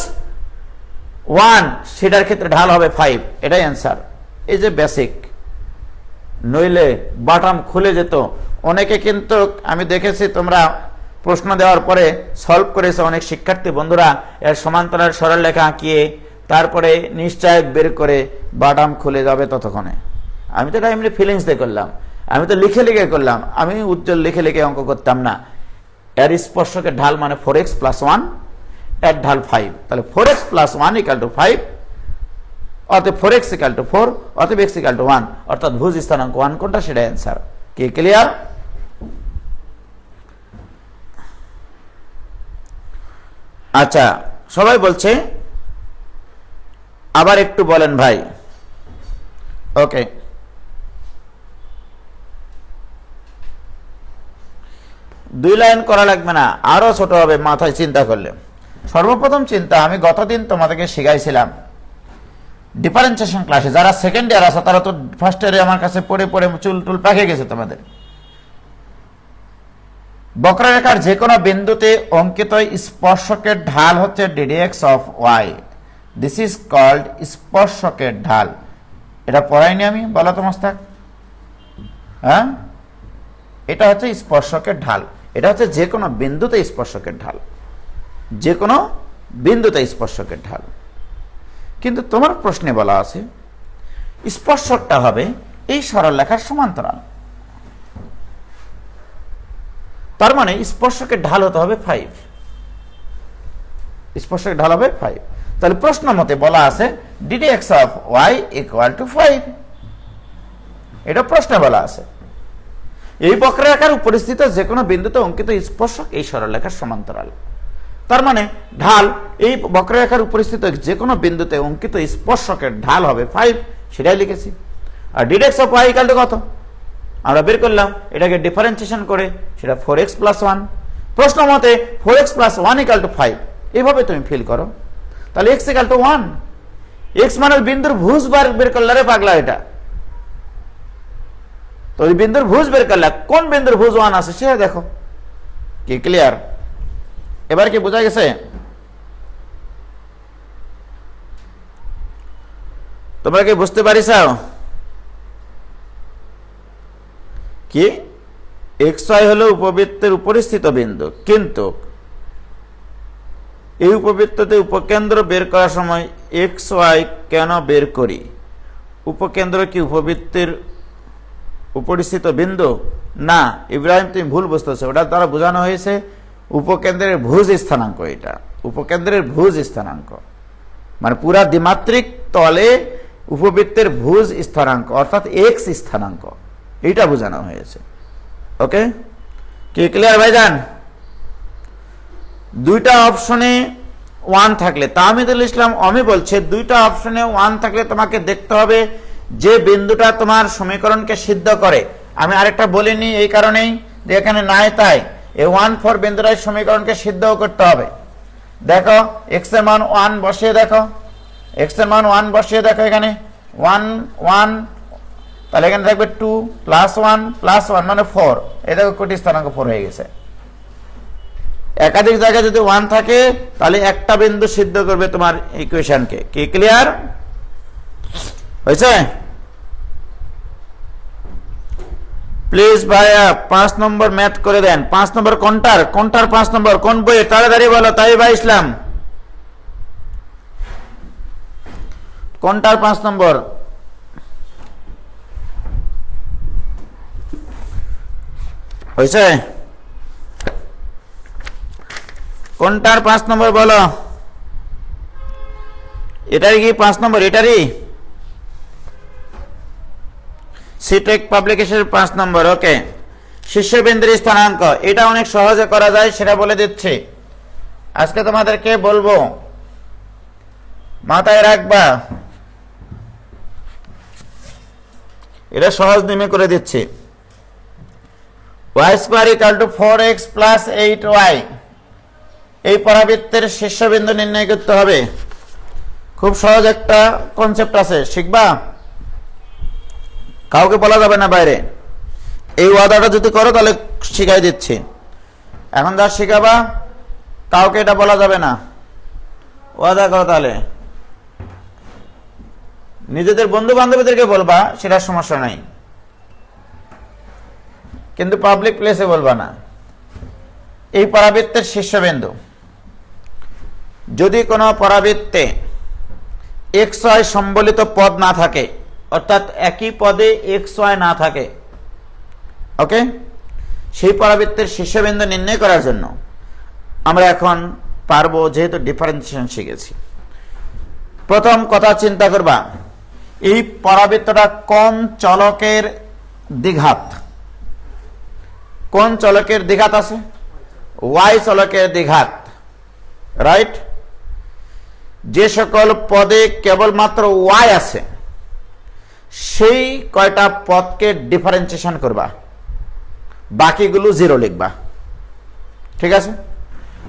1 সেটার ক্ষেত্রে ঢাল হবে 5, এটাই অ্যান্সার। এই যে বেসিক, নইলে বাটাম খুলে যেত। অনেকে কিন্তু আমি দেখেছি তোমরা প্রশ্ন দেওয়ার পরে সলভ করেছে, অনেক শিক্ষার্থী বন্ধুরা এর সমান্তরাল সরল রেখা আঁকিয়ে তারপরে নিশ্চয়ক বের করে বাটাম খুলে যাবে ততক্ষণে। আমি তো এটা এমনি ফিলিংস দিয়ে করলাম, আমি তো লিখে লিখে করলাম, আমি উজ্জ্বল লিখে লিখে অঙ্ক করতাম না। এর স্পর্শকের ঢাল মানে 4x + 1, এর ঢাল 5, তাহলে 4x + 1 = 5, অতএব 4x = 4, অতএব x = 1, অর্থাৎ ভুজ স্থানাঙ্ক 1 কোনটা সেটা অ্যান্সার। কি ক্লিয়ার? আচ্ছা, সবাই বলছে আবার একটু বলেন ভাই। ওকে, দুই লাইন করা লাগবে না, আরো ছোট হবে মাথায় চিন্তা করলে। সর্বপ্রথম চিন্তা আমি গতদিন তোমাদেরকে শিখাইছিলাম ডিফারেন্সিয়েশন ক্লাসে। যারা সেকেন্ড ইয়ার আছে তারা তো ফার্স্ট ইয়ারে আমার কাছে পড়ে পড়ে চুল টুল পেকে গেছে তোমাদের। বক্ররেখার যে কোনো বিন্দুতে অঙ্কিত স্পর্শকের ঢাল হচ্ছে ddx of Y. This is called স্পর্শকের ঢাল। এটা পড়াইনি আমি, বলো তো মোস্তাক? হ্যাঁ, এটা হচ্ছে স্পর্শকের ঢাল। এটা হচ্ছে যে কোনো বিন্দুতে স্পর্শকের ঢাল, যে কোনো বিন্দুতে স্পর্শকের ঢাল। কিন্তু তোমার প্রশ্নে বলা আছে স্পর্শকটা হবে এই সরলরেখার সমান্তরাল, তার মানে স্পর্শকের ঢাল হতে হবে 5। স্পর্শকের ঢাল হবে 5। তাহলে প্রশ্ন মতে বলা আছে ddx অফ y = 5। এটা প্রশ্নে বলা আছে এই বক্ররেখার উপরিস্থিত যে কোনো বিন্দুতে অঙ্কিত স্পর্শক এই সরলরেখার সমান্তরাল। তার মানে ঢাল এই বক্ররেখার উপরিস্থিত যে কোনো বিন্দুতে অঙ্কিত স্পর্শকের ঢাল হবে 5, সেটাই লিখেছি। আর ddx অফ y = কত আমরা বের করলাম, এটাকে ডিফারেন্সিয়েশন করে সেটা 4x + 1। প্রশ্ন মতে 4x + 1 = 5, এইভাবে তুমি ফিল করো। তাহলে x = 1, x মানে বিন্দুর ভুজ বের করলে রে পাগলা। এটা তো ওই বিন্দুর ভুজ বের করলে কোন বিন্দুর ভুজ 1 আছে সেটা দেখো। কি ক্লিয়ার? এবার কি বোঝা গেছে? তোমরা কি বুঝতে পারিস কি xy হলো উপবৃত্তের উপরিস্থিত বিন্দু, কিন্তু এই উপবৃত্ততে উপকেন্দ্র বের করার সময় xy কেন বের করি? উপকেন্দ্র কি উপবৃত্তের উপরিস্থিত বিন্দু? না ইব্রাহিম, তুমি ভুল বুঝতেছো। ওটা দ্বারা বোঝানো হয়েছে উপকেন্দ্রের ভুজ স্থানাঙ্ক। এটা উপকেন্দ্রের ভুজ স্থানাঙ্ক মানে পুরা দ্বিমাত্রিক তলে উপবৃত্তের ভুজ স্থানাঙ্ক অর্থাৎ এক্স স্থানাঙ্ক, এইটা বোঝানো হয়েছে। ওকে, কি ক্লিয়ার ভাইজান? দুইটা অপশনে 1 থাকলে, তাহমিদুল ইসলাম অমি বলছে দুইটা অপশনে 1 থাকলে তোমাকে দেখতে হবে যে বিন্দুটা তোমার সমীকরণকে সিদ্ধ করে। আমি আরেকটা বলিনি এই কারণেই যে এখানে নাই তাই এই 1 4 বিন্দুটার সমীকরণকে সিদ্ধও করতে হবে। দেখো x এর মান 1 বসিয়ে দেখো, x এর মান 1 বসিয়ে দেখো, এখানে 1 1, তাহলে এখানে থাকবে 2 + 1 + 1 মানে 4। এই দেখো কোটি স্থানাঙ্ক 4 হয়ে গেছে। একাধিক জায়গায় যদি 1 থাকে তাহলে একটা বিন্দু সিদ্ধ করবে তোমার ইকুয়েশনকে। কি ক্লিয়ার হয়েছে? প্লিজ ভাইয়া 5 নম্বর ম্যাথ করে দেন। 5 নম্বর কোনটার 5 নম্বর কোন বইয়ে? তাড়াতাড়ি বলো। তাই ভাই ইসলাম কোনটার 5 নম্বর? হয়েছে? কোনটার 5 নম্বর বলো? এটারই কি 5 নম্বর? এটারই সিটেক পাবলিকেশনের 5 নম্বর। ওকে, শীর্ষবিন্দুর স্থানাঙ্ক, এটা অনেক সহজে করা যায়, সেটা বলে দিচ্ছি। আজকে তোমাদেরকে বলবো, মাথায় রাখবা, এটা সহজ নিয়মে করে দিচ্ছি। y square equal two 4x plus 8y, এই পরাবৃত্তের শীর্ষবিন্দু নির্ণয় করতে হবে। খুব সহজ একটা কনসেপ্ট আছে, শিখবা, কাউকে বলা যাবে না বাইরে। এই ওয়াদাটা যদি করো তাহলে শিখাই দিচ্ছি। এখন যা শিখাবা কাউকে এটা বলা যাবে না, ওয়াদা করো। তাহলে নিজেদের বন্ধু বান্ধবীদেরকে বলবা, সেটা সমস্যা নাই, কিন্তু পাবলিক প্লেসে বলবা না। এই পরাবৃত্তের শীর্ষবিন্দু, যদি কোনো পরাবৃত্তে xy সম্বলিত পদ না থাকে, অর্থাৎ একই পদে xy না থাকে, ওকে, সেই পরাবৃত্তের শীর্ষবিন্দু নির্ণয় করার জন্য আমরা এখন পারবো, যেহেতু ডিফারেন্সিয়েশন শিখেছি। প্রথম কথা চিন্তা করবা, এই পরাবৃত্তটা কোন চলকের দ্বিঘাত? কোন চলকের দ্বিঘাত আছে? y চলকের দ্বিঘাত, রাইট? যে সকল পদে কেবলমাত্র y আছে সেই কয়টা পদকে ডিফারেন্সিয়েশন করবা, বাকিগুলো 0 লিখবা। ঠিক আছে?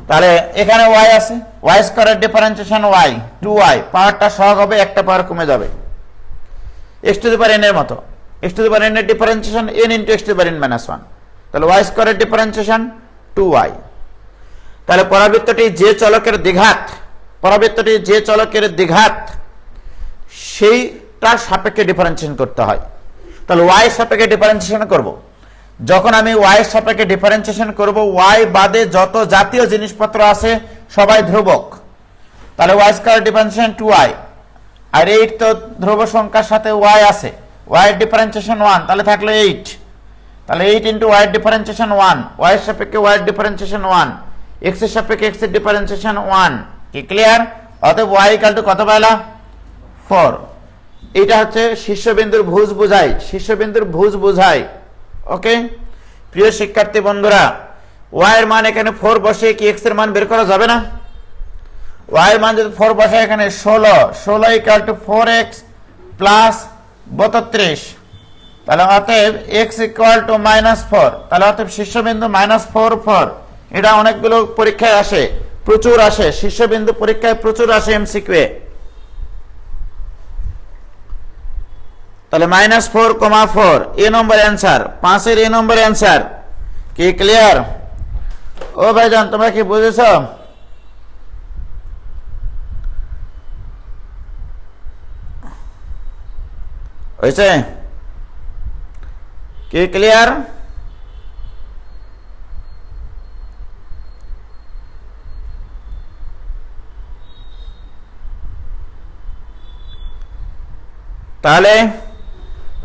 তাহলে এখানে y আছে, y স্কয়ারের ডিফারেন্সিয়েশন y 2y, পাওয়ারটা সহগ হবে, একটা পাওয়ার কমে যাবে, x to the power n এর মতো। x to the power n এর differentiation n into x to the power n minus 1, তাহলে y স্কয়ারের ডিফারেন্সিয়েশন 2y। তাহলে পরাবৃত্তটি যে চলকের দ্বিঘাত, পরাবৃত্তটি যে চলকের দ্বিঘাত সেইটার সাপেক্ষে ডিফারেন্সিয়েশন করতে হয়। তাহলে y সাপেক্ষে ডিফারেন্সিয়েশন করব। যখন আমি y সাপেক্ষে ডিফারেন্সিয়েশন করব, y বাদে যত জাতীয় জিনিসপত্র আছে সবাই ধ্রুবক, তাহলে y স্কয়ার ডিফারেন্সিয়েশন 2y, আর 8 তো ধ্রুব সংখ্যার সাথে y আছে, y এর ডিফারেন্সিয়েশন 1, তাহলে থাকলো 8, তাহলে 8 ইনটু y এর ডিফারেন্সিয়েশন 1, y এর সাপেক্ষে y এর ডিফারেন্সিয়েশন 1, x এর সাপেক্ষে x এর ডিফারেন্সিয়েশন 1। কি ক্লিয়ার? অতএব y ইকুয়াল টু কত পাইলা? 4। এটা হচ্ছে শীর্ষবিন্দুর ভুজ বোঝায়, শীর্ষবিন্দুর ভুজ বোঝায়। ওকে, প্রিয় শিক্ষার্থী বন্ধুরা, y এর মান এখানে 4 বসে কি x এর মান বের করা যাবে না? y এর মান যদি 4 বসে এখানে 16 ইকুয়াল টু 4x প্লাস 32, তাহলে অতএব x ইকুয়াল টু -4, তাহলে অতএব শীর্ষবিন্দু -4 এটা অনেকগুলো পরীক্ষায় আসে, প্রচুর আসে, শীর্ষবিন্দু পরীক্ষায় প্রচুর আসে এমসিকিউ এ। তাহলে -4,4 এ নম্বর অ্যান্সার, 5 এর এ নম্বর অ্যান্সার। কি ক্লিয়ার? ও ভাইজান, তোমরা কি বুঝেছো? হয়েছে? কি ক্লিয়ার? তাহলে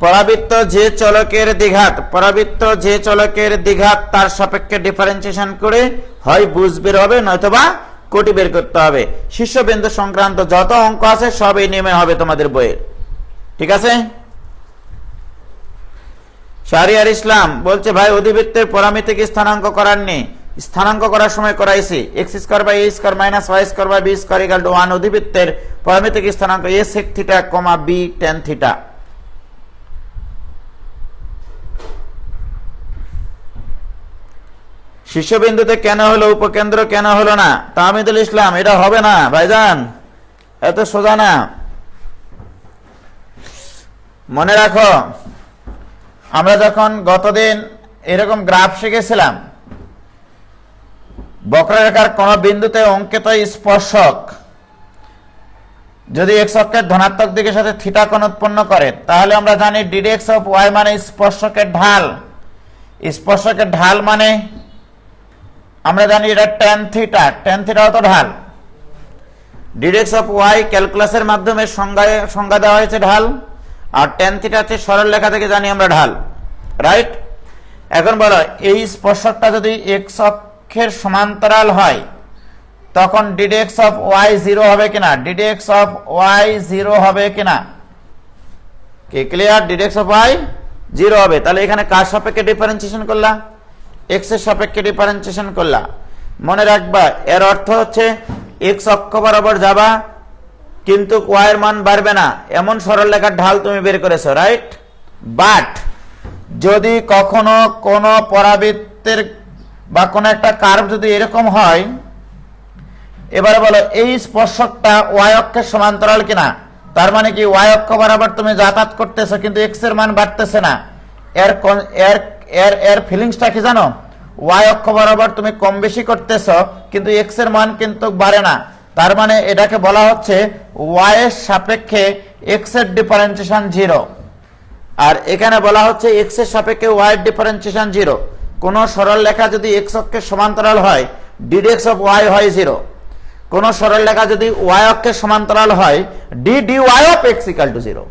পরাবৃত্ত যে চলকের দ্বিঘাত, পরাবৃত্ত যে চলকের দ্বিঘাত তার সাপেক্ষে ডিফারেন্সিয়েশন করে হয় বুঝ বের হবে, নয়তোবা কোটি বের করতে হবে। শীর্ষবিন্দু সংক্রান্ত যত অঙ্ক আছে সব এই নিয়মে হবে তোমাদের বইয়ের। ঠিক আছে? শাহরিয়ার ইসলাম বলছে, ভাই অধিবৃত্তের পরামিতিক স্থানাঙ্ক করাননি। স্থানাঙ্ক করার সময় করাইছি, x square by a square minus y square by b square equal to 1 অধিবৃত্তের পরামিতিক স্থানাঙ্ক a sec theta, b tan theta. শীর্ষবিন্দুতে কেন হলো, উপকেন্দ্র কেন হলো না? তাহমিদুল ইসলাম, এটা হবে না ভাইজান, এত সোজা না। মনে রাখো, আমরা যখন গতদিন এরকম গ্রাফ শিখেছিলাম, বক্ররেখার কোন বিন্দুতে অঙ্কিত স্পর্শক যদি x অক্ষের ধনাত্মক দিকের সাথে থিটা কোণ উৎপন্ন করে, তাহলে আমরা জানি ddx অফ y মানে স্পর্শকের ঢাল। স্পর্শকের ঢাল মানে আমরা জানি এটা tan থিটা, tan থিটাও তো ঢাল। ddx অফ y ক্যালকুলাসের মাধ্যমে সংজ্ঞা দেওয়া হয়েছে ঢাল, আর tan থিটা হচ্ছে সরল রেখা থেকে জানি আমরা ঢাল, রাইট? এখন বলো এই স্পর্শকটা যদি এক্স অক্ষের সমান্তরাল হয় তখন ডিডেক্স অফ ওয়াই 0 হবে কিনা, ডিডেক্স অফ ওয়াই 0 হবে কিনা, কি ক্লিয়ার? ডিডেক্স অফ ওয়াই 0 হবে। তাহলে এখানে কার সাপেক্ষে ডিফারেন্সিয়েশন করলা? এক্স এর সাপেক্ষে ডিফারেন্সিয়েশন করলা। মনে রাখবা এর অর্থ হচ্ছে এক্স অক্ষ বরাবর যাবা কিন্তু ওয়াই এর মান বাড়বে না, এমন সরল রেখার ঢাল তুমি বের করেছো, রাইট? বাট যদি কখনো কোন পরাবৃত্তের বা কোন একটা কার্ভ যদি এরকম হয়, এবারে বলো এই স্পর্শকটা ওয়াই অক্ষের সমান্তরাল কিনা, তার মানে কি ওয়াই অক্ষ বরাবর তুমি যাতায়াত করতেছো কিন্তু এক্স এর মান বাড়তেছে না, এর এর এর এর ফিলিংসটা কি জানো? ওয়াই অক্ষ বরাবর তুমি কম বেশি করতেছো কিন্তু এক্স এর মান কিন্তু বাড়ে না, তার মানে এটাকে বলা হচ্ছে ওয়াই এর সাপেক্ষে এক্স এর ডিফারেন্সিয়েশন 0। আর এখানে বলা হচ্ছে এক্স এর সাপেক্ষে ওয়াই এর ডিফারেন্সিয়েশন 0। কোন সরল রেখা যদি এক্স অক্ষের সমান্তরাল হয় ডিডেক্স অফ ওয়াই হয় 0। কোন সরল রেখা যদি ওয়াই অক্ষের সমান্তরাল হয় d d y of x equal to 0।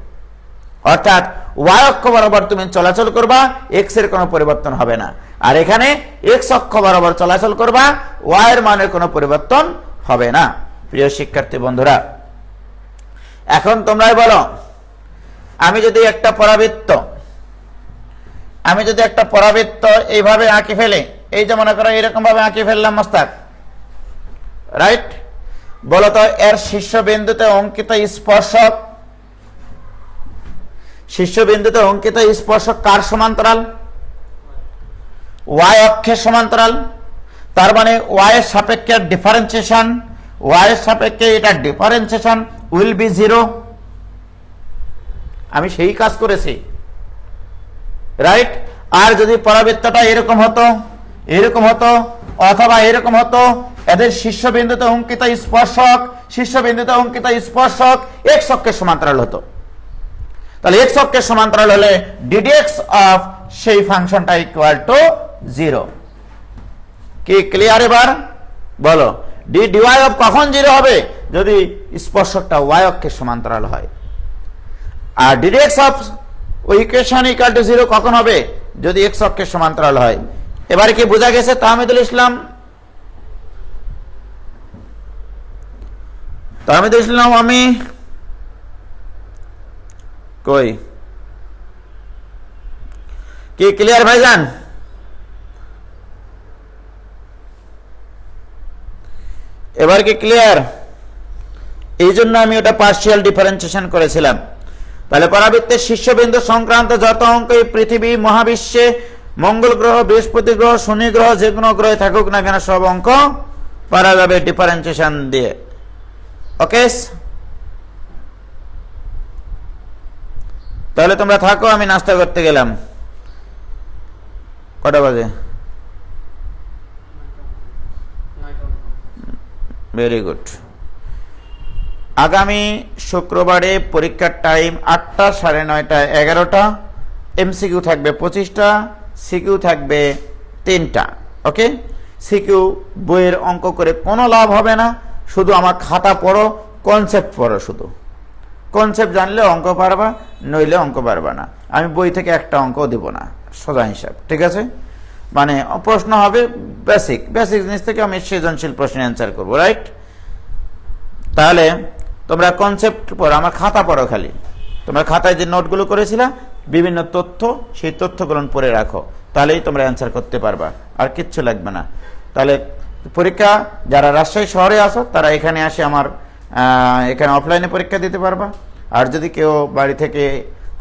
অর্থাৎ ওয়াই অক্ষ বরাবর তুমি চলাচল করবা, এক্স এর কোনো পরিবর্তন হবে না। আর এখানে এক্স অক্ষ বরাবর চলাচল করবা, ওয়াই এর মানের কোনো পরিবর্তন হবে না। প্রিয় শিক্ষার্থী বন্ধুরা, এখন তোমরাই বলো আমি যদি একটা পরাবৃত্ত এইভাবে আঁকি ফেলে, এই যে মনে করো এরকম ভাবে আঁকি ফেললাম মস্তাক, রাইট? বলো তো এর শীর্ষবিন্দুতে অঙ্কিত স্পর্শক কার সমান্তরাল? ওয়াই অক্ষের সমান্তরাল। তার মানে ওয়াই এর সাপেক্ষে ডিফারেন্সিয়েশন, ওয়াই এর সাপেক্ষে এটা ডিফারেন্সিয়েশন উইল বি 0। আমি সেই কাজ করেছি, রাইট? আর যদি পরাবৃত্তটা এরকম হতো অথবা এরকম হতো, এদের শীর্ষবিন্দুতে অঙ্কিত স্পর্শক এক্স অক্ষের সমান্তরাল হতো, তাহলে এক্স অক্ষের সমান্তরাল হলে ডিডেক্স অফ সেই ফাংশনটা ইকুয়াল টু 0। কি ক্লিয়ার? এবার বলো ডি ডিওয়াই অফ কখন 0 হবে? যদি স্পর্শকটা ওয়াই অক্ষের সমান্তরাল হয়। আর ডিডেক্স অফ ওই ইকুয়েশন ইকুয়াল টু 0 কখন হবে? যদি এক্স অক্ষের সমান্তরাল হয়। এবারে কি বোঝা গেছে তাহমিদুল ইসলাম? আমি কই কি ক্লিয়ার ভাইজান? এবার কি ক্লিয়ার? এই জন্য আমি ওটা পার্শিয়াল ডিফারেন্সিয়েশন করেছিলাম। তাহলে পরাবৃত্তের শীর্ষবিন্দু সংক্রান্ত যত অঙ্ক এই পৃথিবী মহাবিশ্বে মঙ্গল গ্রহ, বৃহস্পতি গ্রহ, শনি গ্রহ, যে কোনো গ্রহে থাকুক না কেন সব অঙ্ক পারা যাবে ডিফারেন্সিয়েশন দিয়ে। ওকে, তাহলে তোমরা থাকো, আমি নাস্তা করতে গেলাম। কটা বাজে? Very good. আগামী শুক্রবারে পরীক্ষার টাইম 8টা, 9:30, 11টা। এমসিকিউ থাকবে 25টা, সিকিউ থাকবে 3টা। ওকে, সিকিউ বইয়ের অঙ্ক করে কোনো লাভ হবে না, শুধু আমার খাতা পড়ো, কনসেপ্ট পড়ো। শুধু কনসেপ্ট জানলে অঙ্ক পারবা, নইলে অঙ্ক পারবা না। আমি বই থেকে একটা অঙ্ক দিব না, সোজা হিসাব, ঠিক আছে? মানে প্রশ্ন হবে বেসিক জিনিস থেকে আমি সৃজনশীল প্রশ্নের অ্যান্সার করবো, রাইট? তাহলে তোমরা কনসেপ্ট পড়ো, আমার খাতা পড়ো খালি। তোমরা খাতায় যে নোটগুলো করেছিলা বিভিন্ন তথ্য, সেই তথ্যগুলো পড়ে রাখো, তাহলেই তোমরা অ্যান্সার করতে পারবা, আর কিচ্ছু লাগবে না। তাহলে পরীক্ষা যারা রাজশাহী শহরে আসো তারা এখানে আসে আমার এখানে অফলাইনে পরীক্ষা দিতে পারবা। আর যদি কেউ বাড়ি থেকে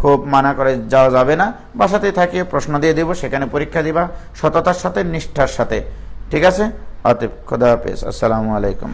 খুব মানা করে যাওয়া যাবে না, বাসাতেই থাকিয়ে প্রশ্ন দিয়ে দেবো, সেখানে পরীক্ষা দিবা সততার সাথে, নিষ্ঠার সাথে, ঠিক আছে? অতএব খোদা হাফেজ, আসসালামু আলাইকুম।